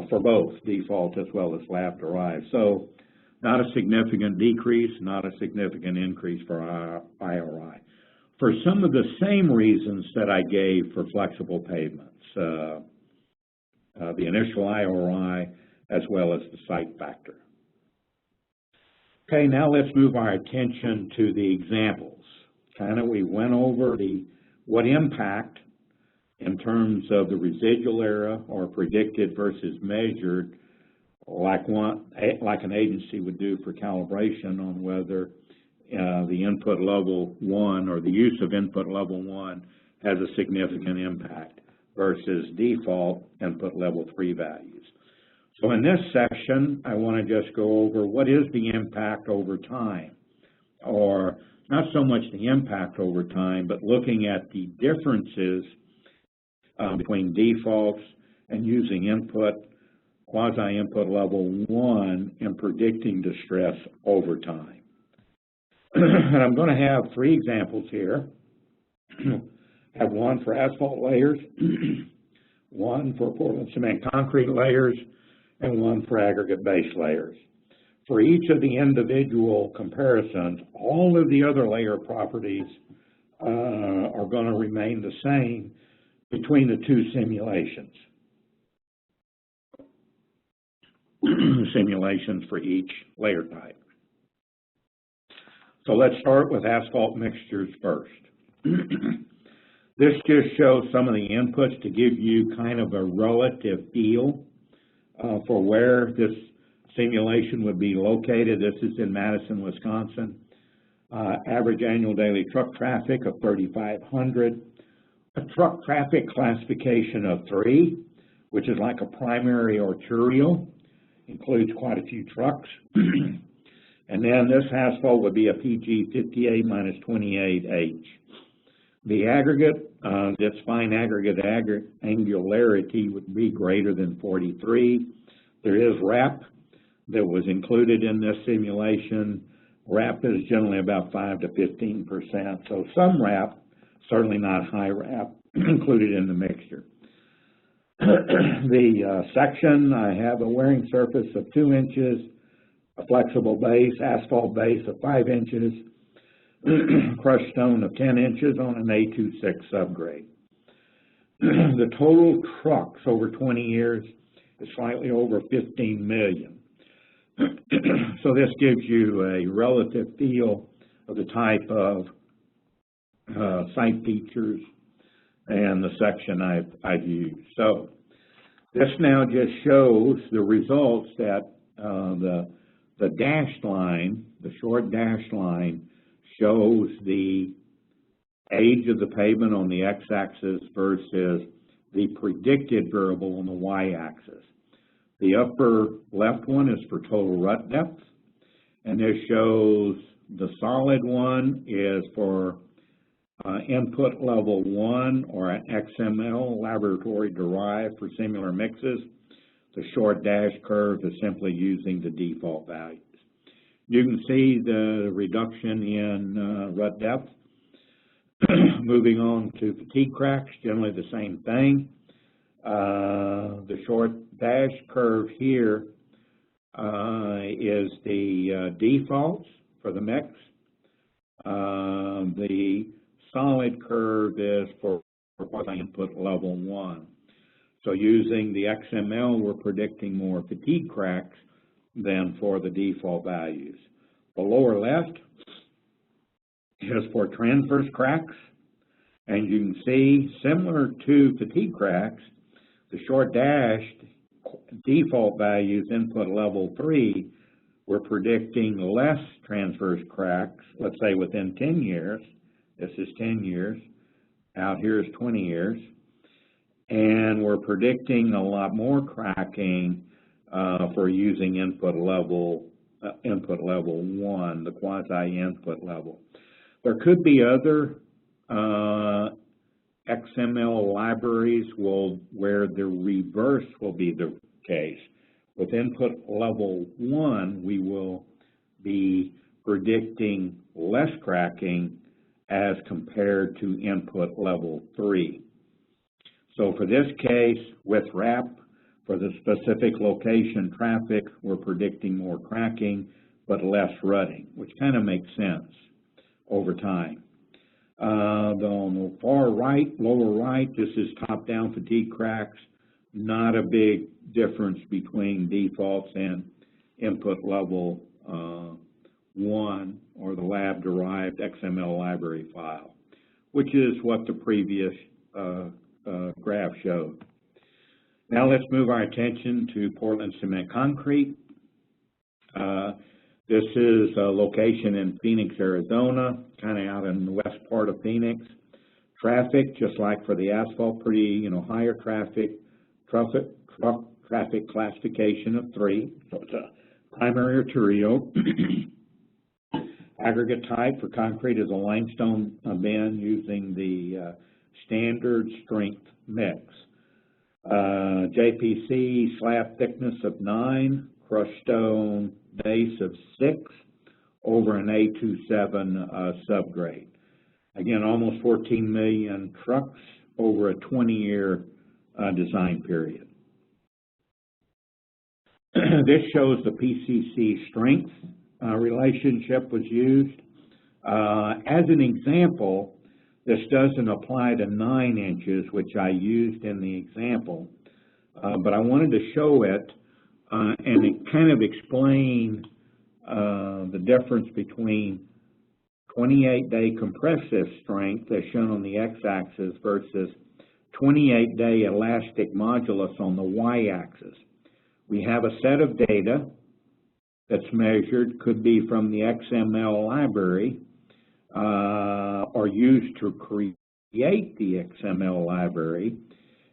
for both default as well as lab derived. So not a significant decrease, not a significant increase for IRI. For some of the same reasons that I gave for flexible pavements, the initial IRI as well as the site factor. Okay, now let's move our attention to the examples. We went over what impact in terms of the residual error or predicted versus measured, like an agency would do for calibration on whether the input level 1 or the use of input level 1 has a significant impact versus default input level 3 values. So in this section, I want to just go over what is the impact over time, or not so much the impact over time, but looking at the differences between defaults and using quasi-input level 1 in predicting distress over time. And I'm going to have 3 examples here. Have one for asphalt layers, one for Portland cement concrete layers, and one for aggregate base layers. For each of the individual comparisons, all of the other layer properties are going to remain the same between the 2 simulations. Simulations for each layer type. So let's start with asphalt mixtures first. This just shows some of the inputs to give you kind of a relative feel for where this simulation would be located. This is in Madison, Wisconsin. Average annual daily truck traffic of 3,500. A truck traffic classification of 3, which is like a primary arterial, includes quite a few trucks. And then this asphalt would be a PG 58 minus 28H. The aggregate, this fine aggregate angularity would be greater than 43. There is RAP that was included in this simulation, RAP is generally about 5 to 15%. So some RAP, certainly not high RAP, included in the mixture. The section, I have a wearing surface of 2 inches, a flexible base, asphalt base of 5 inches, crushed stone of 10 inches on an A26 subgrade. The total trucks over 20 years is slightly over 15 million. So this gives you a relative feel of the type of site features and the section I've used. So this now just shows the results that the dashed line, the short dashed line, shows the age of the pavement on the x-axis versus the predicted variable on the y-axis. The upper left one is for total rut depth, and this shows the solid one is for input level 1 or an XML, laboratory derived for similar mixes. The short dash curve is simply using the default values. You can see the reduction in rut depth. Moving on to fatigue cracks, generally the same thing. The short dash curve here is the defaults for the mix. The solid curve is for input level 1. So using the XML, we're predicting more fatigue cracks than for the default values. The lower left is for transverse cracks, and you can see, similar to fatigue cracks, the short dashed default values, input level 3, we're predicting less transverse cracks, let's say within 10 years. This is 10 years. Out here is 20 years. And we're predicting a lot more cracking for using input level 1, the quasi-input level. There could be other XML libraries where the reverse will be the case. With input level 1, we will be predicting less cracking as compared to input level 3. So for this case, with RAP, for the specific location traffic, we're predicting more cracking but less rutting, which kind of makes sense over time. On the far right, lower right, this is top-down fatigue cracks. Not a big difference between defaults and input level 1 or the lab-derived XML library file, which is what the previous graph showed. Now let's move our attention to Portland cement concrete. This is a location in Phoenix, Arizona, kind of out in the west part of Phoenix. Traffic, just like for the asphalt, pretty, higher traffic classification of 3. So it's a primary arterial. Aggregate type for concrete is a limestone bend using the standard strength mix. JPC slab thickness of 9, crushed stone base of 6 over an A27 subgrade. Again, almost 14 million trucks over a 20-year design period. This shows the PCC strength relationship was used. As an example, this doesn't apply to 9 inches, which I used in the example, but I wanted to show it and it kind of explain the difference between 28-day compressive strength, as shown on the x-axis, versus 28-day elastic modulus on the y-axis. We have a set of data that's measured, could be from the XML library, or used to create the XML library.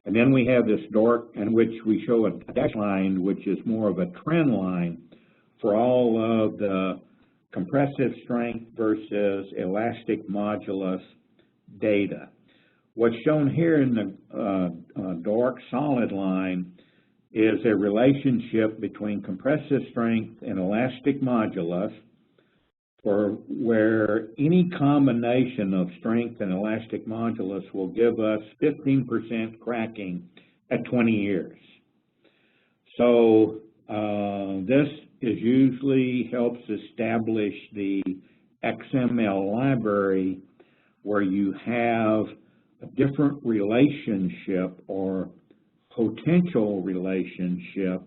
And then we have this dark, in which we show a dashed line, which is more of a trend line for all of the compressive strength versus elastic modulus data. What's shown here in the dark solid line is a relationship between compressive strength and elastic modulus for where any combination of strength and elastic modulus will give us 15% cracking at 20 years. So this is usually helps establish the XML library where you have a different relationship or potential relationship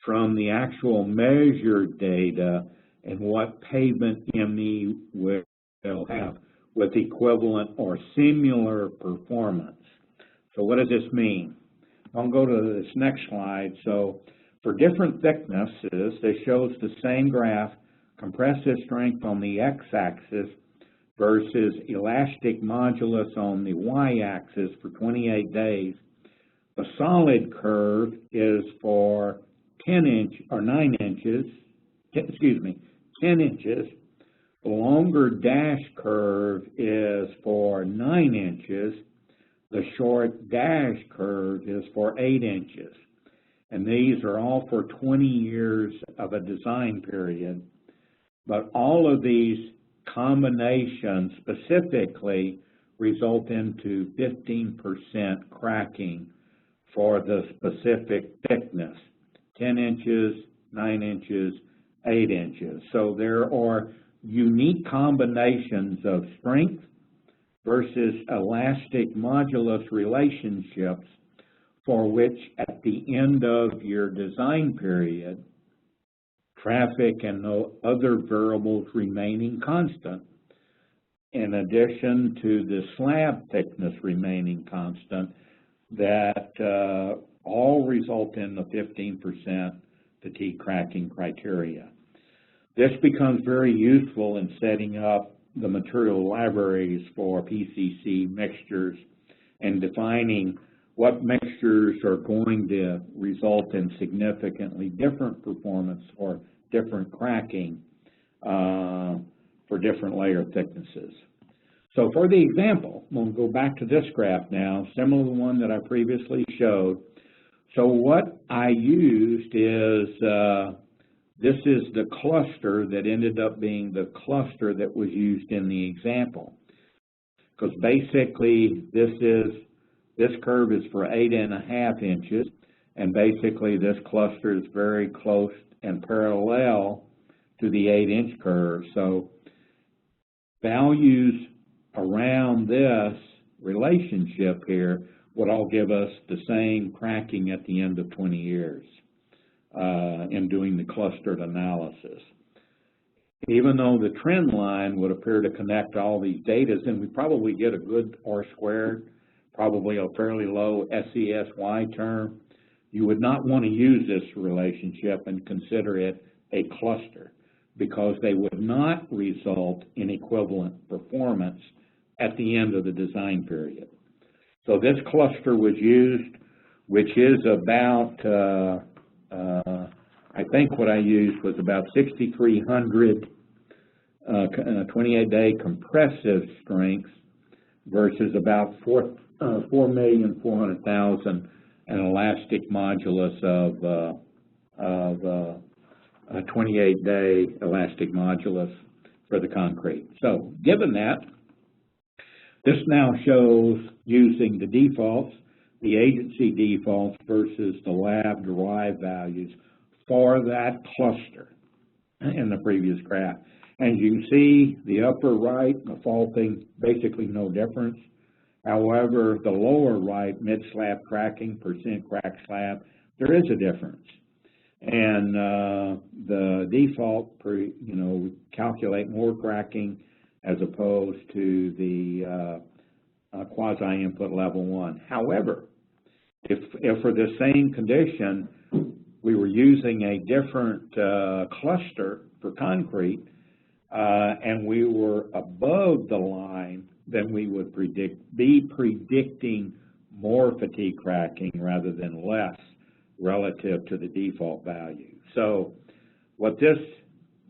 from the actual measured data and what pavement ME will have with equivalent or similar performance. So what does this mean? I'll go to this next slide. So for different thicknesses, this shows the same graph, compressive strength on the x-axis versus elastic modulus on the y-axis for 28 days. The solid curve is for 10 inches. The longer dash curve is for 9 inches. The short dash curve is for 8 inches. And these are all for 20 years of a design period. But all of these combinations specifically result into 15% cracking for the specific thickness, 10 inches, 9 inches, 8 inches. So there are unique combinations of strength versus elastic modulus relationships for which at the end of your design period, traffic and no other variables remaining constant, in addition to the slab thickness remaining constant, that all result in the 15% fatigue cracking criteria. This becomes very useful in setting up the material libraries for PCC mixtures and defining what mixtures are going to result in significantly different performance or different cracking for different layer thicknesses. So for the example, we'll go back to this graph now, similar to the one that I previously showed. So what I used is, this is the cluster that ended up being the cluster that was used in the example. Because basically this curve is for 8.5 inches, and basically this cluster is very close and parallel to the 8-inch curve. So values around this relationship here would all give us the same cracking at the end of 20 years in doing the clustered analysis. Even though the trend line would appear to connect all these data, then we probably get a good R-squared, probably a fairly low SESY term. You would not want to use this relationship and consider it a cluster because they would not result in equivalent performance at the end of the design period. So this cluster was used, which is about, I think what I used was about 6,300 28-day compressive strengths versus about 4,400,000 an elastic modulus of a 28-day elastic modulus for the concrete. So given that, this now shows using the defaults, the agency defaults versus the lab-derived values for that cluster in the previous graph. As you can see, the upper right, the faulting, basically no difference. However, the lower right, mid-slab cracking, percent crack slab, there is a difference. And the default, we calculate more cracking as opposed to the quasi-input level 1. However, if for the same condition, we were using a different cluster for concrete, and we were above the line, then we would be predicting more fatigue cracking rather than less relative to the default value. So what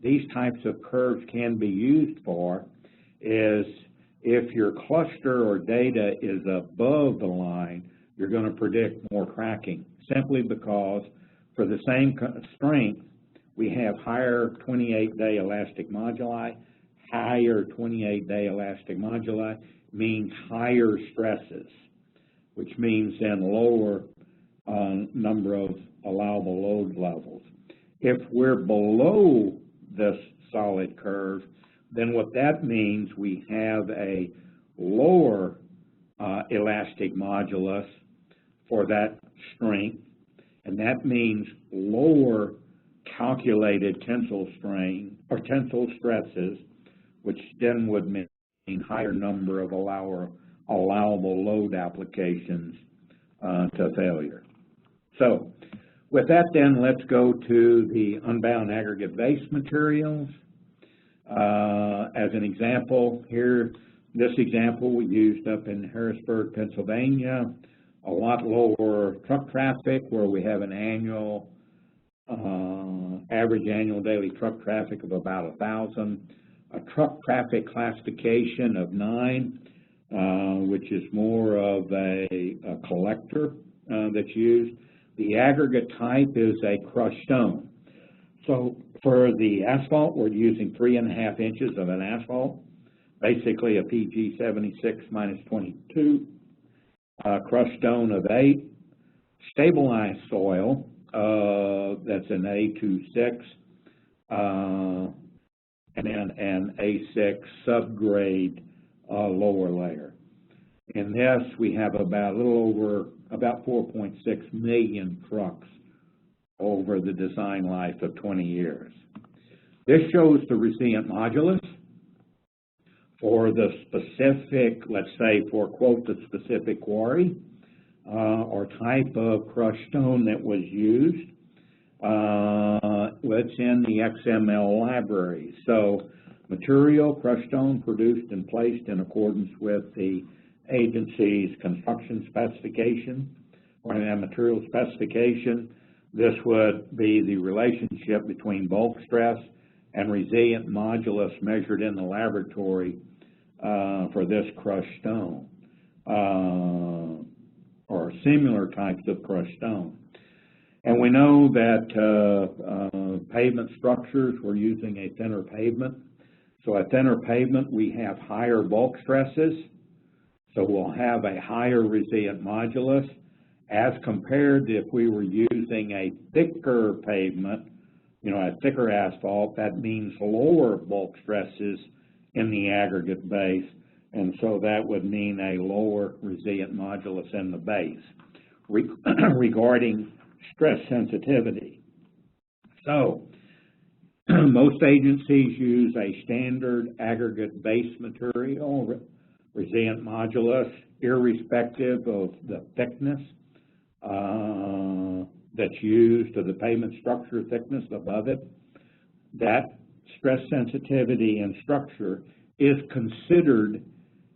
these types of curves can be used for is if your cluster or data is above the line, you're going to predict more cracking, simply because for the same strength, we have higher 28-day elastic moduli. Higher 28-day elastic moduli means higher stresses, which means then lower number of allowable load levels. If we're below this solid curve, then what that means, we have a lower elastic modulus for that strength, and that means lower calculated tensile strain or tensile stresses, which then would mean higher number of allowable load applications to failure. So with that then, let's go to the unbound aggregate base materials. As an example here, this example we used up in Harrisburg, Pennsylvania, a lot lower truck traffic where we have an annual, average annual daily truck traffic of about 1,000, a truck traffic classification of 9, which is more of a collector that's used. The aggregate type is a crushed stone. So for the asphalt, we're using 3.5 inches of an asphalt, basically a PG 76 minus 22, crushed stone of 8, stabilized soil, that's an A26, and then an A6 subgrade lower layer. In this, we have about a little over about 4.6 million trucks over the design life of 20 years. This shows the resilient modulus for the specific, let's say, for quote, the specific quarry or type of crushed stone that was used. It's in the XML library. So material, crushed stone, produced and placed in accordance with the agency's construction specification or a material specification. This would be the relationship between bulk stress and resilient modulus measured in the laboratory for this crushed stone or similar types of crushed stone. And we know that pavement structures, we're using a thinner pavement. So a thinner pavement, we have higher bulk stresses. So we'll have a higher resilient modulus as compared to if we were using a thicker pavement, you know, a thicker asphalt. That means lower bulk stresses in the aggregate base, and so that would mean a lower resilient modulus in the base. Regarding stress sensitivity, so most agencies use a standard aggregate base material, resilient modulus, irrespective of the thickness that's used, or the pavement structure thickness above it. That stress sensitivity and structure is considered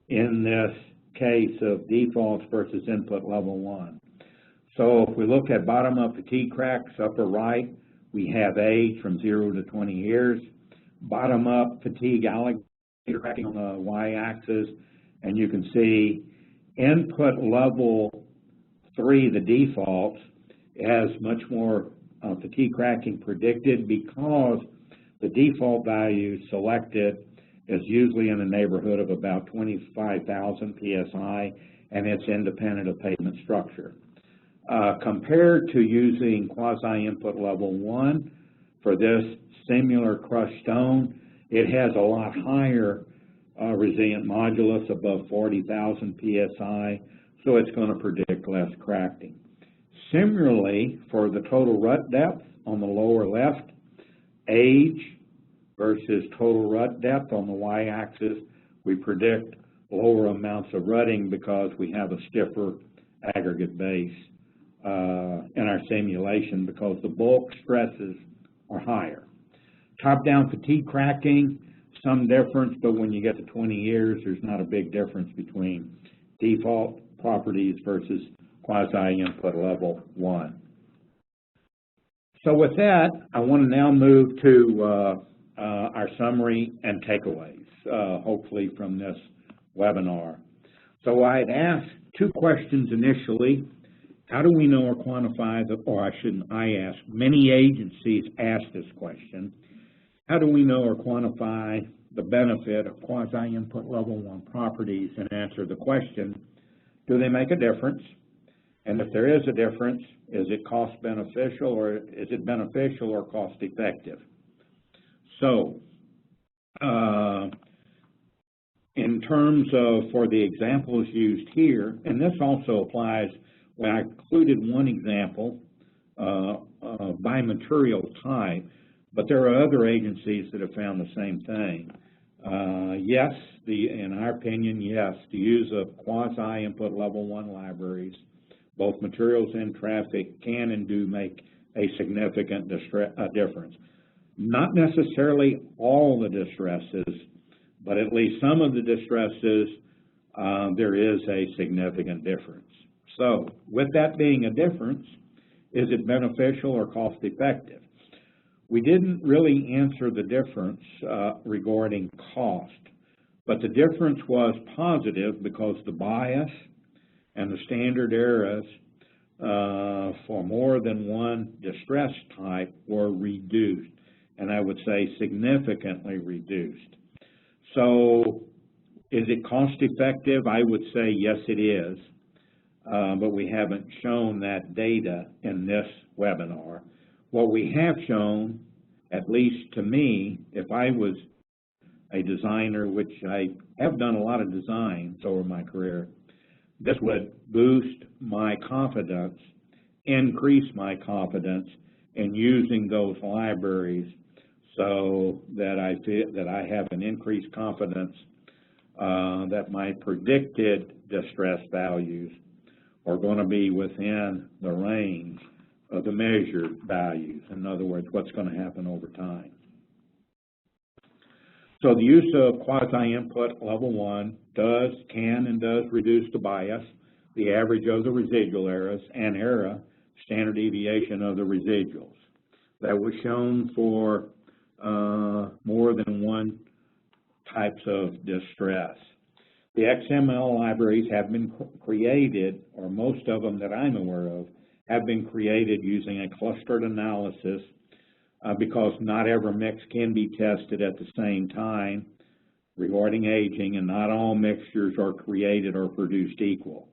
in this case of defaults versus input level 1. So if we look at bottom-up fatigue cracks, upper right, we have age from 0 to 20 years. Bottom-up fatigue alligator cracking on the y-axis, and you can see input level 3, the defaults, has much more fatigue cracking predicted because the default value selected is usually in the neighborhood of about 25,000 psi, and it's independent of pavement structure. Compared to using quasi-input level 1 for this similar crushed stone, it has a lot higher resilient modulus above 40,000 psi, so it's going to predict less cracking. Similarly, for the total rut depth on the lower left, age versus total rut depth on the y-axis, we predict lower amounts of rutting because we have a stiffer aggregate base in our simulation because the bulk stresses are higher. Top-down fatigue cracking, some difference, but when you get to 20 years, there's not a big difference between default properties versus quasi-input level 1. So with that, I want to now move to our summary and takeaways, hopefully from this webinar. So I had asked 2 questions initially. how do we know or quantify many agencies ask this question, how do we know or quantify the benefit of quasi-input level 1 properties, and answer the question, do they make a difference? And if there is a difference, is it cost beneficial, or is it beneficial or cost effective? So, in terms of, for the examples used here, and this also applies, when I included one example by material type, but there are other agencies that have found the same thing. Yes, in our opinion, yes, the use of quasi-input level 1 libraries, both materials and traffic, can and do make a significant difference. Not necessarily all the distresses, but at least some of the distresses, there is a significant difference. So, with that being a difference, is it beneficial or cost effective? We didn't really answer the difference regarding cost, but the difference was positive because the bias and the standard errors for more than one distress type were reduced, and I would say significantly reduced. So, is it cost effective? I would say yes, it is, but we haven't shown that data in this webinar. What we have shown, at least to me, if I was a designer, which I have done a lot of designs over my career, this would boost my confidence, increase my confidence in using those libraries, so that I feel that I have an increased confidence that my predicted distress values are going to be within the range of the measured values. In other words, what's going to happen over time. So the use of quasi-input level 1 can and does reduce the bias, the average of the residual errors, and standard deviation of the residuals. That was shown for more than one types of distress. The XML libraries have been created, or most of them that I'm aware of, have been created using a clustered analysis because not every mix can be tested at the same time regarding aging, and not all mixtures are created or produced equal.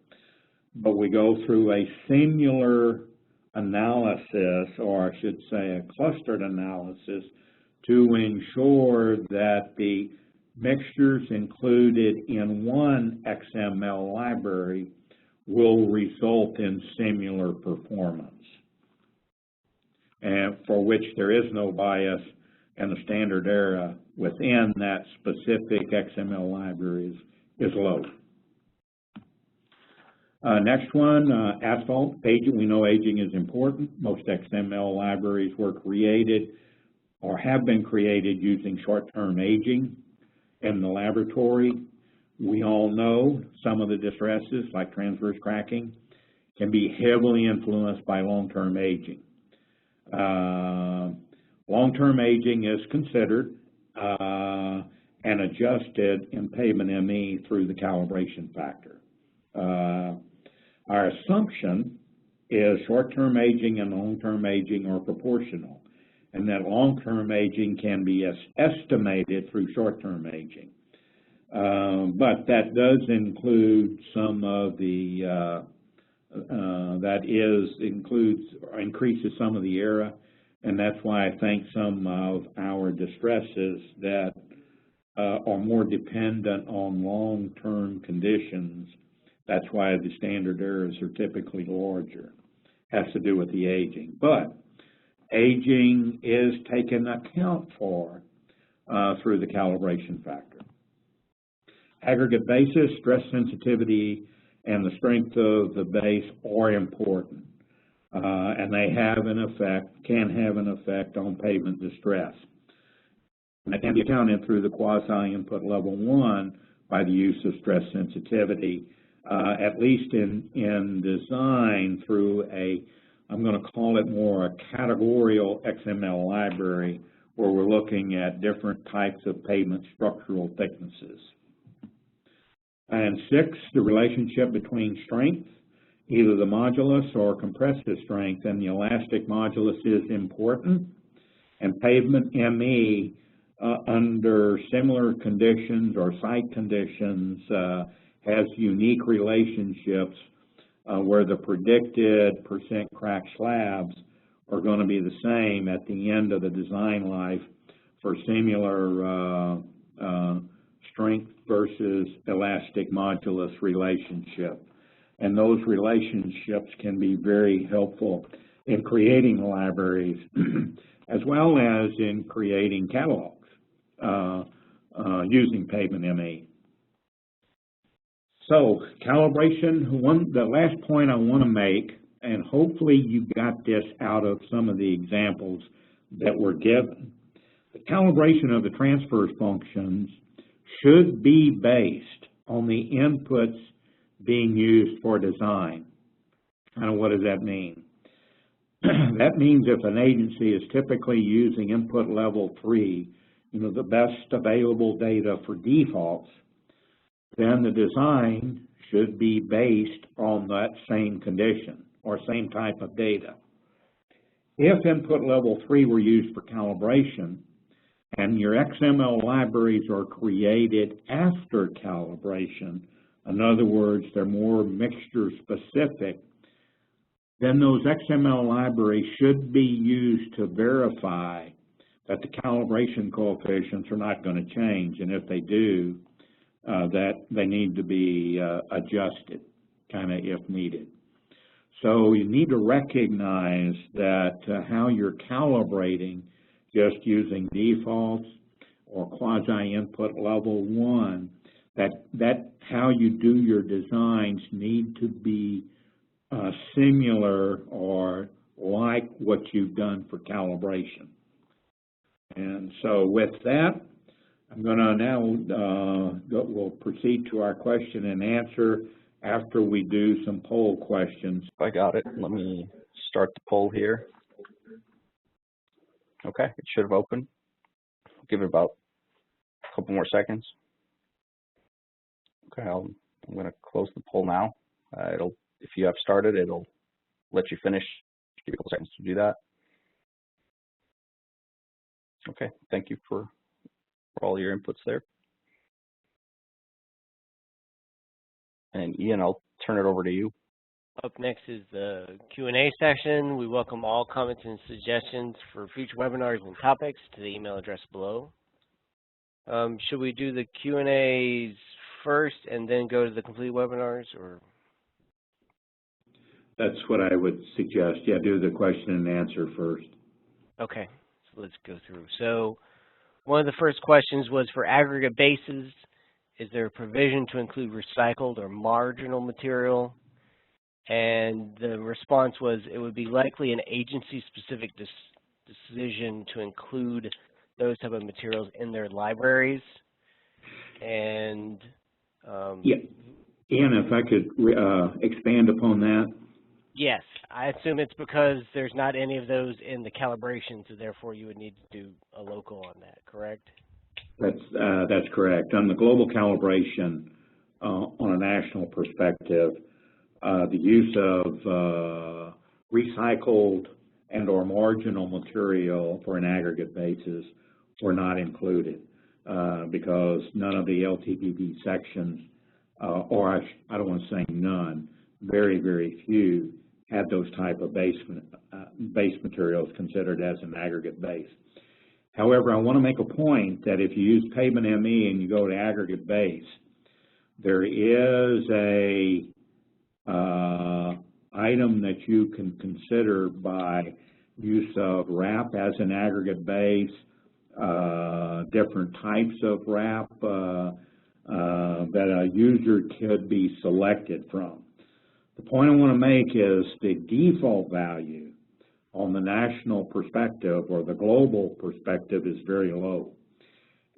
But we go through a singular analysis, or I should say a clustered analysis, to ensure that the mixtures included in one XML library will result in similar performance, and for which there is no bias, and the standard error within that specific XML library is low. Next one, asphalt aging. We know aging is important. Most XML libraries were created or have been created using short-term aging in the laboratory. We all know some of the distresses, like transverse cracking, can be heavily influenced by long-term aging. Long-term aging is considered and adjusted in Pavement ME through the calibration factor. Our assumption is short-term aging and long-term aging are proportional, and that long-term aging can be estimated through short-term aging. But that does include some of the, increases some of the error, and that's why I think some of our distresses that are more dependent on long-term conditions, that's why the standard errors are typically larger. Has to do with the aging. But aging is taken account for through the calibration factor. Aggregate basis, stress sensitivity, and the strength of the base are important, and they have an effect, can have an effect on pavement distress. And that can be accounted through the quasi-input level 1 by the use of stress sensitivity, at least in design through a, I'm going to call it more a categorical XML library, where we're looking at different types of pavement structural thicknesses. And 6, the relationship between strength either the modulus or compressive strength, and the elastic modulus is important. And pavement ME, under similar conditions or site conditions, has unique relationships where the predicted percent crack slabs are going to be the same at the end of the design life for similar strength versus elastic modulus relationship. And those relationships can be very helpful in creating libraries as well as in creating catalogs using Pavement ME. So calibration, the last point I want to make, and hopefully you got this out of some of the examples that were given, the calibration of the transfer functions should be based on the inputs being used for design. Kind of what does that mean? That means if an agency is typically using input level 3, the best available data for defaults, then the design should be based on that same condition or same type of data. If input level 3 were used for calibration and your XML libraries are created after calibration, in other words, they're more mixture specific, then those XML libraries should be used to verify that the calibration coefficients are not going to change, and if they do, that they need to be adjusted, kind of if needed. So you need to recognize that how you're calibrating just using defaults or quasi-input level 1, that how you do your designs need to be similar or like what you've done for calibration. And so with that, I'm going to now, we'll proceed to our question and answer after we do some poll questions. I got it. Let me start the poll here. Okay, it should have opened. Give it about a couple more seconds. Okay, I'm going to close the poll now. If you have started, it'll let you finish. Give you a couple seconds to do that. Okay, thank you for all your inputs there. And Ian, I'll turn it over to you. Up next is the Q&A session. We welcome all comments and suggestions for future webinars and topics to the email address below. Should we do the Q&As first and then go to the complete webinars, or? That's what I would suggest. Yeah, do the question and answer first. Okay, so let's go through. So one of the first questions was for aggregate bases. Is there a provision to include recycled or marginal material? And the response was it would be likely an agency-specific decision to include those type of materials in their libraries. And yeah, Ian, if I could expand upon that. Yes, I assume it's because there's not any of those in the calibration, so therefore you would need to do a local on that, correct? That's correct. On the global calibration, on a national perspective, the use of recycled and or marginal material for an aggregate basis were not included because none of the LTPP sections, or I don't want to say none, very, very few had those type of base materials considered as an aggregate base. However, I want to make a point that if you use Pavement ME and you go to aggregate base, there is a item that you can consider by use of wrap as an aggregate base, different types of wrap that a user could be selected from. The point I want to make is the default value on the national perspective or the global perspective is very low,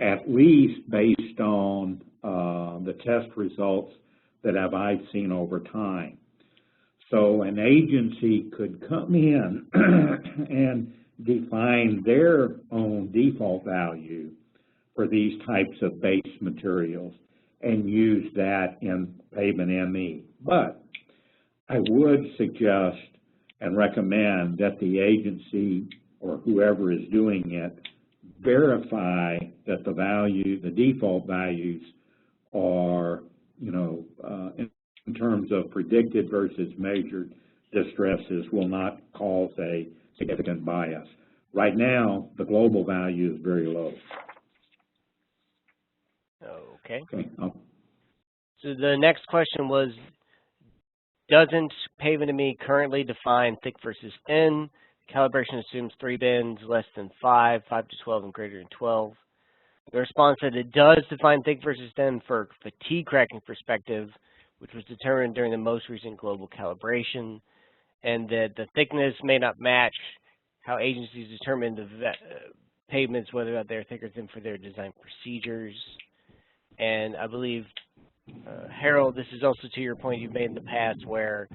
at least based on the test results that I've seen over time. So an agency could come in and define their own default value for these types of base materials and use that in Pavement ME. But I would suggest and recommend that the agency or whoever is doing it verify that the default values are, in terms of predicted versus measured distresses will not cause a significant bias. Right now, the global value is very low. Okay. Okay. So the next question was, doesn't Pavement ME currently define thick versus thin? Calibration assumes 3 bins, less than 5, 5 to 12, and greater than 12. The response said it does define thick versus thin for fatigue cracking perspective, which was determined during the most recent global calibration, and that the thickness may not match how agencies determine the pavements, whether or not they're thick or thin for their design procedures. And I believe, Harold, this is also to your point you've made in the past, where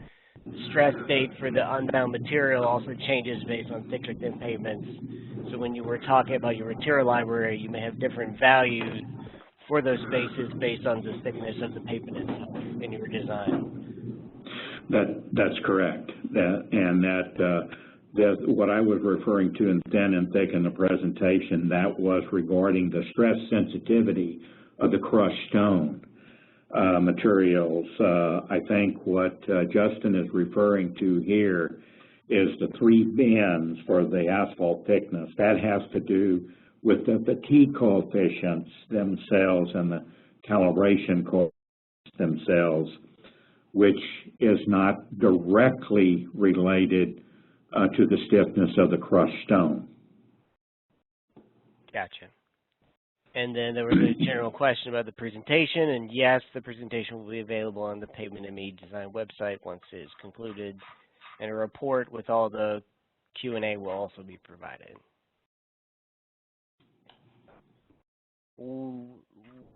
the stress state for the unbound material also changes based on thick or thin pavements. So when you were talking about your material library, you may have different values for those spaces based on the thickness of the pavement itself in your design. That's correct. What I was referring to in thin and thick in the presentation, that was regarding the stress sensitivity of the crushed stone materials. I think what Justin is referring to here is the 3 bins for the asphalt thickness. That has to do with the fatigue coefficients themselves and the calibration coefficients themselves, which is not directly related to the stiffness of the crushed stone. Gotcha. And then there was a general question about the presentation, and yes, the presentation will be available on the Pavement ME Design website once it is concluded, and a report with all the Q&A will also be provided.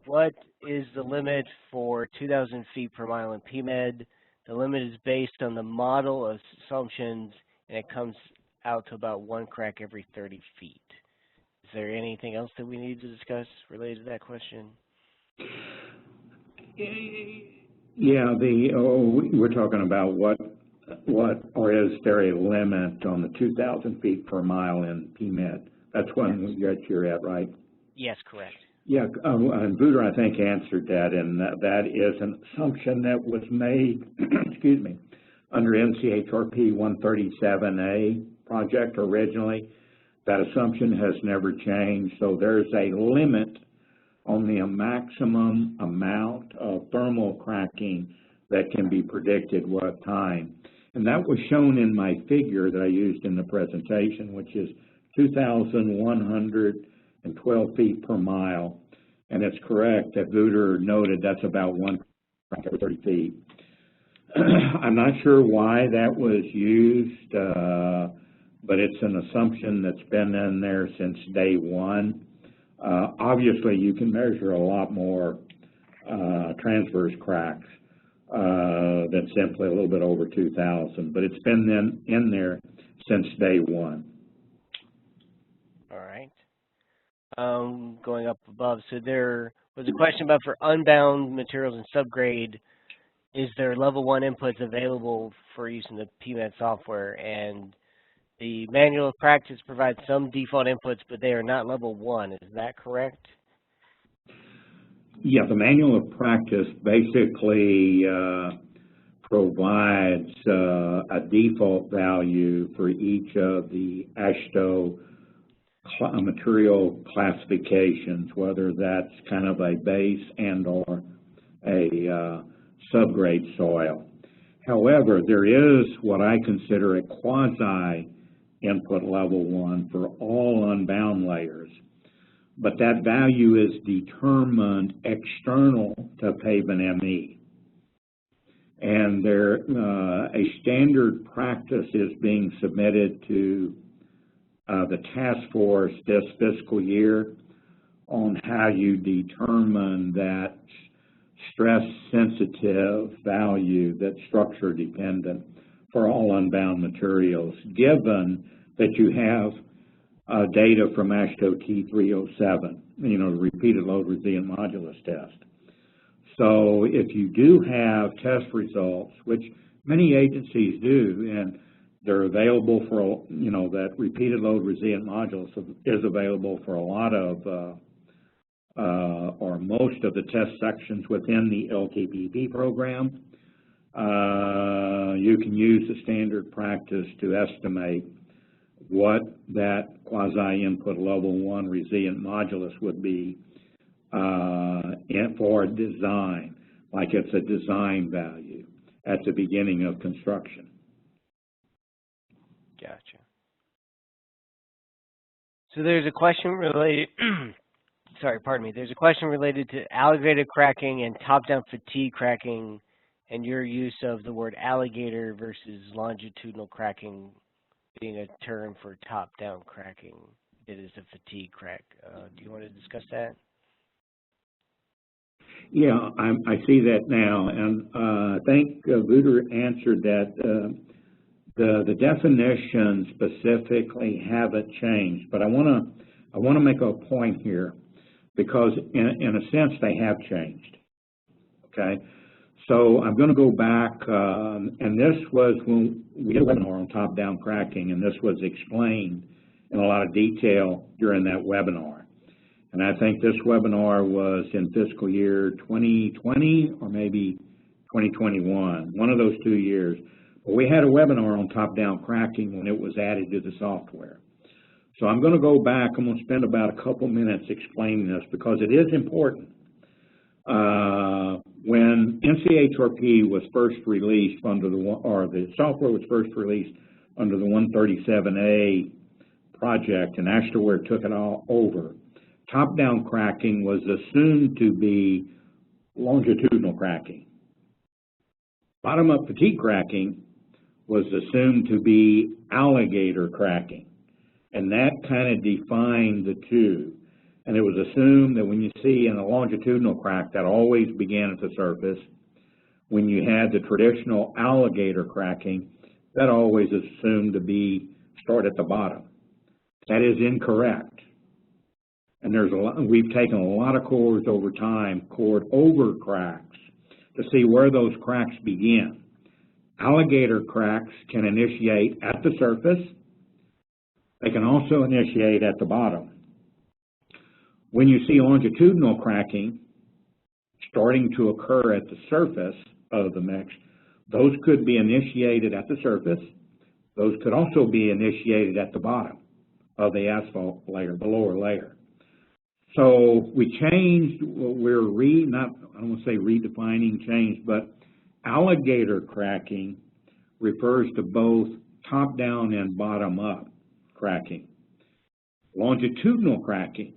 What is the limit for 2,000 feet per mile in PMED? The limit is based on the model assumptions, and it comes out to about 1 crack every 30 feet. Is there anything else that we need to discuss related to that question? Yeah, we're talking about what, or is there a limit on the 2,000 feet per mile in PMED? That's one you're at, right? Yes, correct. Yeah, and Buder, I think, answered that, and that is an assumption that was made, excuse me, under NCHRP 137A project originally. That assumption has never changed, so there's a limit on the maximum amount of thermal cracking that can be predicted with time. And that was shown in my figure that I used in the presentation, which is 2,112 feet per mile. And it's correct that Buder noted that's about 1 crack every 30 feet. I'm not sure why that was used, but it's an assumption that's been in there since day one. Obviously, you can measure a lot more transverse cracks than simply a little bit over 2,000, but it's been in there since day one. All right. Going up above, so there was a question about for unbound materials and subgrade, is there level 1 inputs available for use in the PMED software? And the manual of practice provides some default inputs, but they are not level 1. Is that correct? Yeah, the manual of practice basically provides a default value for each of the AASHTO material classifications, whether that's kind of a base and or a subgrade soil. However, there is what I consider a quasi input level 1 for all unbound layers, but that value is determined external to Pavement ME. And a standard practice is being submitted to the task force this fiscal year on how you determine that stress sensitive value that's structure dependent for all unbound materials, given that you have data from AASHTO T307, repeated load resilient modulus test. So if you do have test results, which many agencies do, and they're available for, that repeated load resilient modulus is available for a lot of, or most of the test sections within the LTPP program. You can use the standard practice to estimate what that quasi-input level 1 resilient modulus would be for design, like it's a design value at the beginning of construction. Gotcha. So there's a question related, sorry, pardon me, there's a question related to alligator cracking and top-down fatigue cracking and your use of the word alligator versus longitudinal cracking being a term for top-down cracking. It is a fatigue crack. Do you want to discuss that? Yeah, I see that now, and I think Wouter answered that. The definitions specifically haven't changed, but I want to make a point here, because in a sense they have changed. Okay, so I'm going to go back, and this was when we did a webinar on top-down cracking, and this was explained in a lot of detail during that webinar. And I think this webinar was in fiscal year 2020 or maybe 2021, one of those 2 years. But we had a webinar on top-down cracking when it was added to the software. So I'm going to go back. I'm going to spend about a couple minutes explaining this because it is important. When NCHRP was first released under the software was first released under the 137A project, and Astorware took it all over, top-down cracking was assumed to be longitudinal cracking. Bottom-up fatigue cracking was assumed to be alligator cracking, and that kind of defined the two. And it was assumed that when you see in a longitudinal crack, that always began at the surface. When you had the traditional alligator cracking, that always assumed to start at the bottom. That is incorrect. And we've taken a lot of cores over time, cored over cracks, to see where those cracks begin. Alligator cracks can initiate at the surface. They can also initiate at the bottom. When you see longitudinal cracking starting to occur at the surface of the mix, those could be initiated at the surface. Those could also be initiated at the bottom of the asphalt layer, the lower layer. So we changed, we're I don't want to say redefining, changed, but alligator cracking refers to both top-down and bottom-up cracking. Longitudinal cracking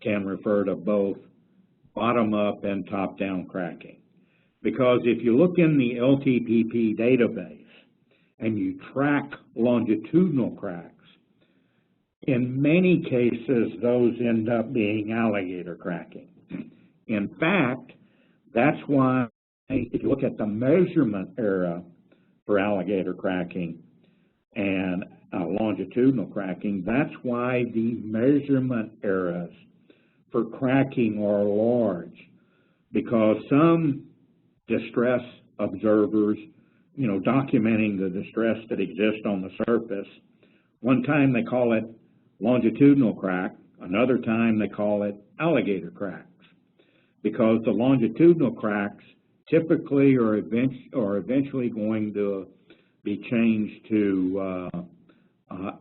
can refer to both bottom-up and top-down cracking. Because if you look in the LTPP database and you track longitudinal cracks, in many cases those end up being alligator cracking. In fact, that's why if you look at the measurement era for alligator cracking and longitudinal cracking, that's why the measurement eras for cracking are large, because some distress observers, documenting the distress that exists on the surface, one time they call it longitudinal crack, another time they call it alligator cracks, because the longitudinal cracks typically are eventually going to be changed to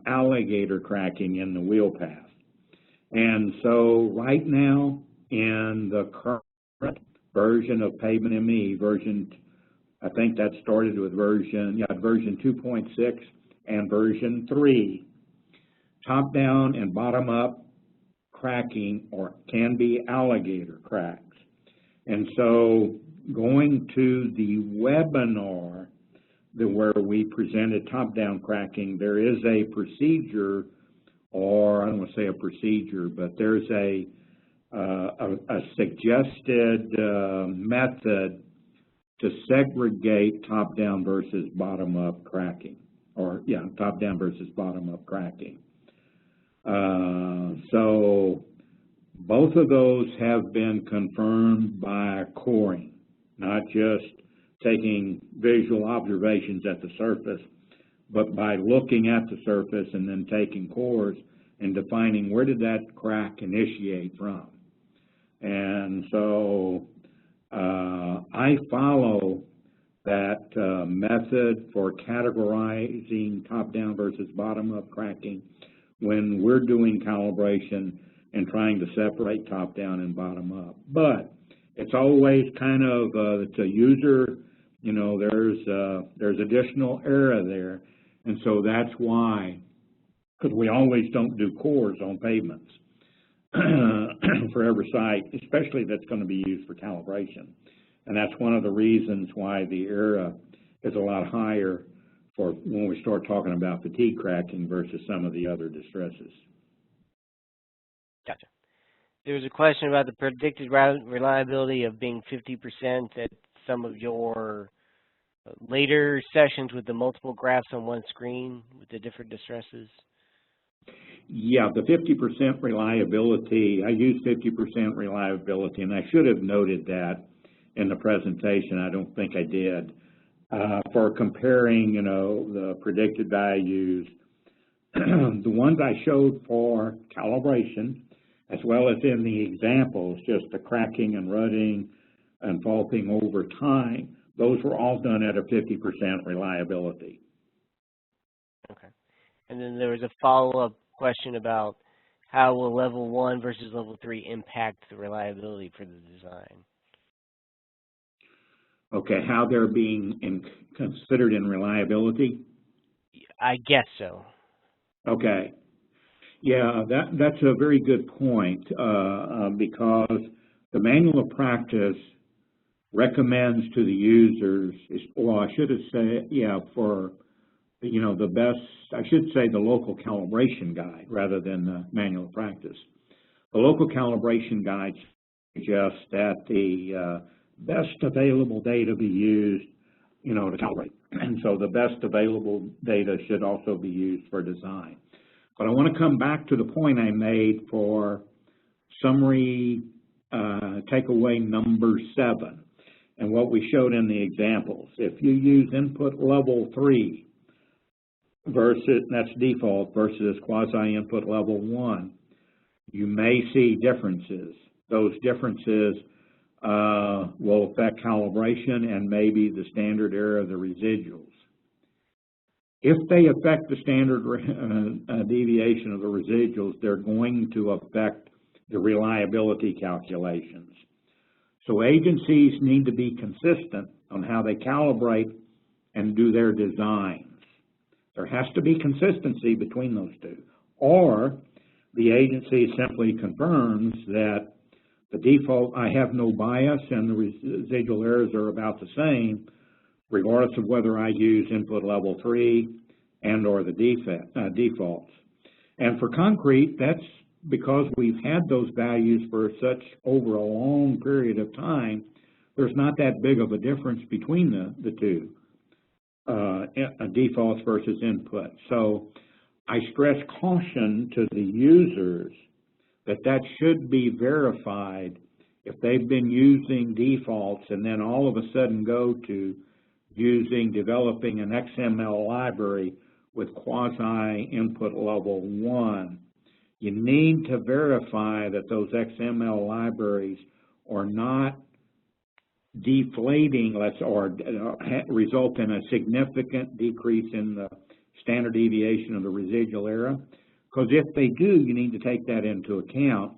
alligator cracking in the wheel path. And so right now in the current version of Pavement ME, I think that started with version 2.6 and version 3, top-down and bottom-up cracking can be alligator cracks. And so going to the webinar where we presented top-down cracking, there is a procedure, or I don't want to say a procedure, but there's a suggested method to segregate top-down versus bottom-up cracking, top-down versus bottom-up cracking. So both of those have been confirmed by coring, not just taking visual observations at the surface, but by looking at the surface and then taking cores and defining where did that crack initiate from. And so I follow that method for categorizing top-down versus bottom-up cracking when we're doing calibration and trying to separate top-down and bottom-up. But it's always kind of, it's a user, you know, there's additional error there. And so that's why, because we always don't do cores on pavements for every site, especially if it's going to be used for calibration. And that's one of the reasons why the error is a lot higher for when we start talking about fatigue cracking versus some of the other distresses. Gotcha. There was a question about the predicted reliability of being 50% at some of your later sessions with the multiple graphs on one screen with the different distresses. Yeah, the 50% reliability, I use 50% reliability, and I should have noted that in the presentation. I don't think I did. For comparing, you know, the predicted values, the ones I showed for calibration, as well as in the examples, just the cracking and rutting and faulting over time, those were all done at a 50% reliability. Okay. And then there was a follow-up question about how will level 1 versus level 3 impact the reliability for the design? Okay, how they're being considered in reliability? I guess so. Okay. Yeah, that's a very good point because the manual of practice recommends to the users, well, I should have said, yeah, for, you know, the best, I should say the local calibration guide rather than the manual of practice. The local calibration guide suggests that the best available data be used, you know, to calibrate. And so the best available data should also be used for design. But I want to come back to the point I made for summary takeaway number 7 and what we showed in the examples. If you use input level 3 versus, that's default, versus quasi input level 1, you may see differences. Those differences will affect calibration and maybe the standard error of the residuals. If they affect the standard deviation of the residuals, they're going to affect the reliability calculations. So agencies need to be consistent on how they calibrate and do their designs. There has to be consistency between those two. Or the agency simply confirms that the default, I have no bias and the residual errors are about the same, regardless of whether I use input level 3 and or the defaults. And for concrete, that's because we've had those values for such over a long period of time, there's not that big of a difference between the two, defaults versus input. So I stress caution to the users that should be verified if they've been using defaults and then all of a sudden go to developing an XML library with quasi input level 1. You need to verify that those XML libraries are not deflating, or result in a significant decrease in the standard deviation of the residual error. Because if they do, you need to take that into account.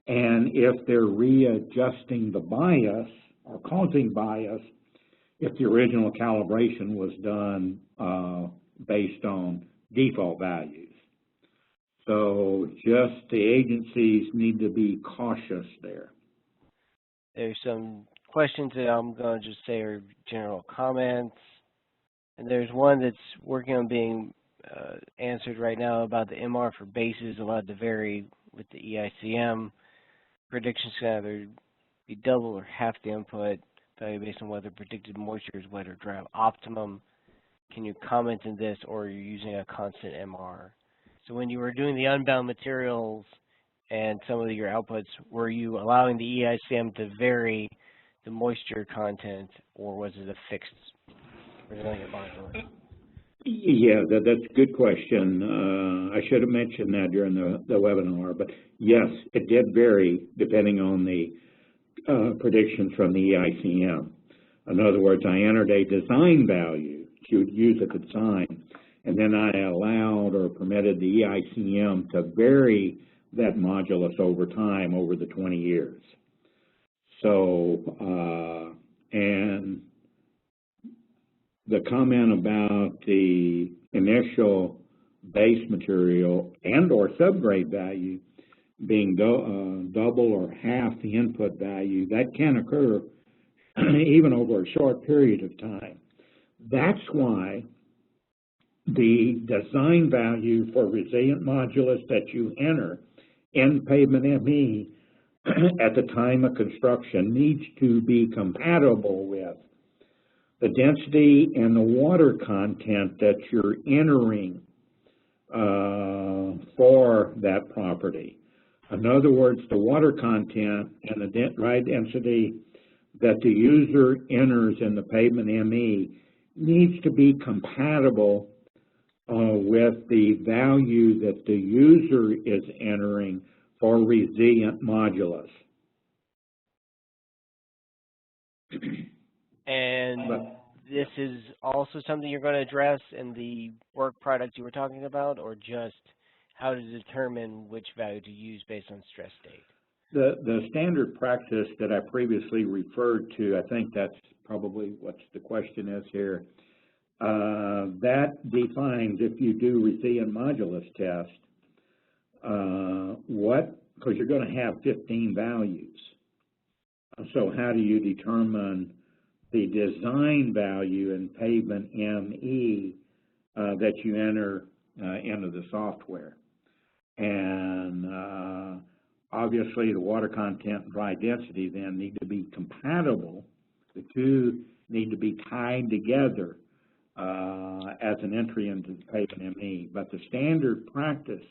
And if they're readjusting the bias or causing bias, if the original calibration was done based on default values. So just the agencies need to be cautious there. There's some questions that I'm going to just say are general comments. And there's one that's working on being answered right now about the MR for bases allowed to vary with the EICM. Predictions can either be double or half the input value based on whether predicted moisture is wet or dry optimum. Can you comment on this, or are you using a constant MR? So when you were doing the unbound materials and some of your outputs, were you allowing the EICM to vary the moisture content, or was it a fixed resilient modulus? Yeah, that's a good question. I should have mentioned that during the webinar, but yes, it did vary depending on the predictions from the EICM. In other words, I entered a design value to use at the design, and then I allowed or permitted the EICM to vary that modulus over time over the 20 years. So, and the comment about the initial base material and or subgrade value being double or half the input value, that can occur even over a short period of time. That's why the design value for resilient modulus that you enter in Pavement ME at the time of construction needs to be compatible with the density and the water content that you're entering for that property. In other words, the water content and the dry density that the user enters in the Pavement ME needs to be compatible with the value that the user is entering for resilient modulus. And this is also something you're going to address in the work product you were talking about, or just how to determine which value to use based on stress state? The standard practice that I previously referred to, I think that's probably what the question is here, that defines if you do resilient modulus test, because you're going to have 15 values. So how do you determine the design value in Pavement ME that you enter into the software? And obviously the water content and dry density then need to be compatible. The two need to be tied together as an entry into the Pavement ME. But the standard practice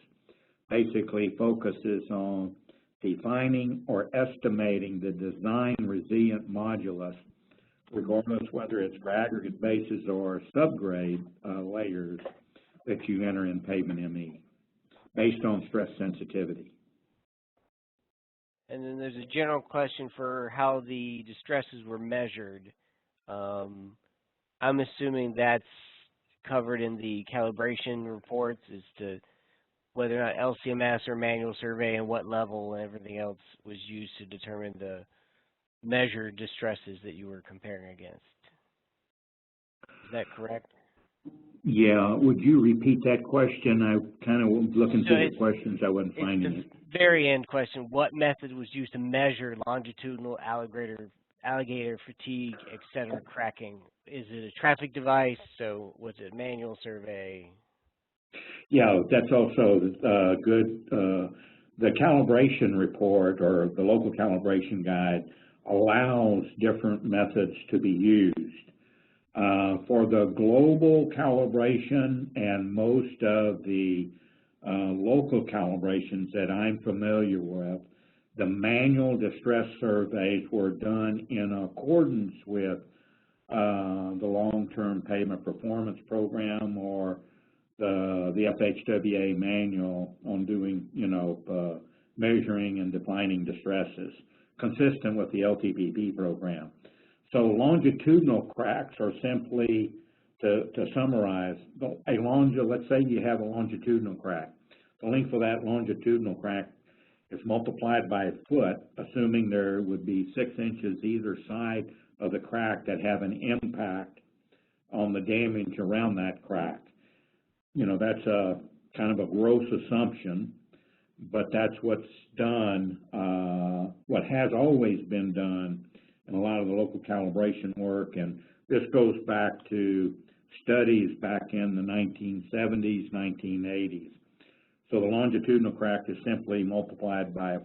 basically focuses on defining or estimating the design resilient modulus, regardless whether it's for aggregate bases or subgrade layers that you enter in Pavement ME, based on stress sensitivity. And then there's a general question for how the distresses were measured. I'm assuming that's covered in the calibration reports as to whether or not LCMS or manual survey and what level and everything else was used to determine the measured distresses that you were comparing against. Is that correct? Yeah, would you repeat that question? I kind of was looking through the questions, I wasn't finding it. The very end question, what method was used to measure longitudinal alligator fatigue, etc., cracking? Is it a traffic device? So was it manual survey? Yeah, that's also good. The calibration report or the local calibration guide allows different methods to be used. For the global calibration and most of the local calibrations that I'm familiar with, the manual distress surveys were done in accordance with the long-term pavement performance program or the FHWA manual on doing, measuring and defining distresses, consistent with the LTPP program. So longitudinal cracks are simply, to summarize, let's say you have a longitudinal crack. The length of that longitudinal crack is multiplied by a foot, assuming there would be 6 inches either side of the crack that have an impact on the damage around that crack. That's a kind of a gross assumption, but that's what's done, what has always been done in a lot of the local calibration work, and this goes back to studies back in the 1970s, 1980s. So the longitudinal crack is simply multiplied by a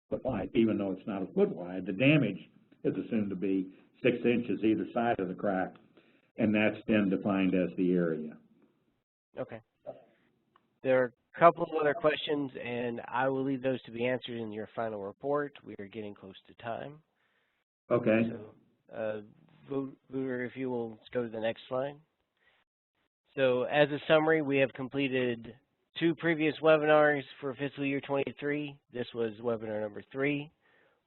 foot wide, even though it's not a foot wide. The damage is assumed to be 6 inches either side of the crack, and that's then defined as the area. Okay. There are a couple of other questions, and I will leave those to be answered in your final report. We are getting close to time. Okay. So, Luder, if you will go to the next slide. So as a summary, we have completed 2 previous webinars for fiscal year 23. This was webinar number 3.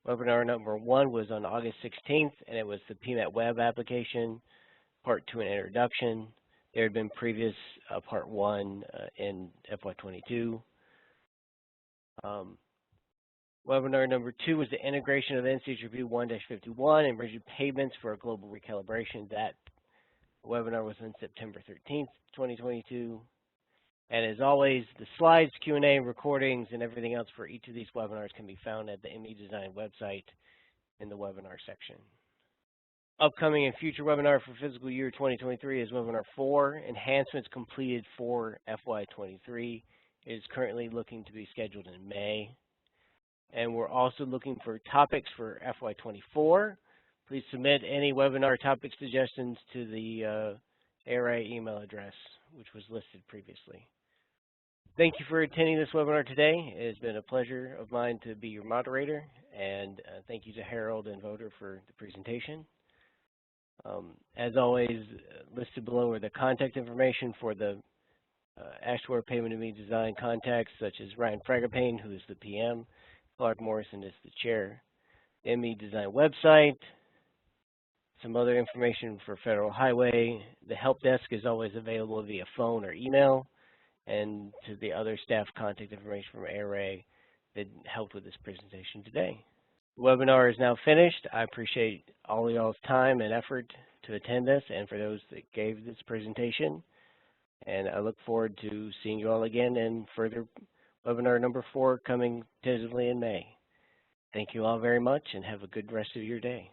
Webinar number 1 was on August 16th, and it was the Pavement web application, part 2 an introduction. There had been previous part 1 in FY22. Webinar number 2 was the integration of NCH Review 1-51 and rigid pavements for a global recalibration. That webinar was on September 13th, 2022. And as always, the slides, Q&A, recordings, and everything else for each of these webinars can be found at the ME Design website in the webinar section. Upcoming and future webinar for fiscal year 2023 is webinar 4, Enhancements Completed for FY23. It is currently looking to be scheduled in May. And we're also looking for topics for FY24. Please submit any webinar topic suggestions to the ARA email address, which was listed previously. Thank you for attending this webinar today. It has been a pleasure of mine to be your moderator, and thank you to Harold and Voter for the presentation. As always, listed below are the contact information for the Ashworth Pavement and ME Design contacts, such as Ryan Fragapane, who is the PM, Clark Morrison is the chair, the ME Design website, some other information for Federal Highway. The help desk is always available via phone or email, and to the other staff contact information from ARA that helped with this presentation today. The webinar is now finished. I appreciate all of y'all's time and effort to attend this, and for those that gave this presentation. And I look forward to seeing you all again in further webinar number 4 coming tentatively in May. Thank you all very much, and have a good rest of your day.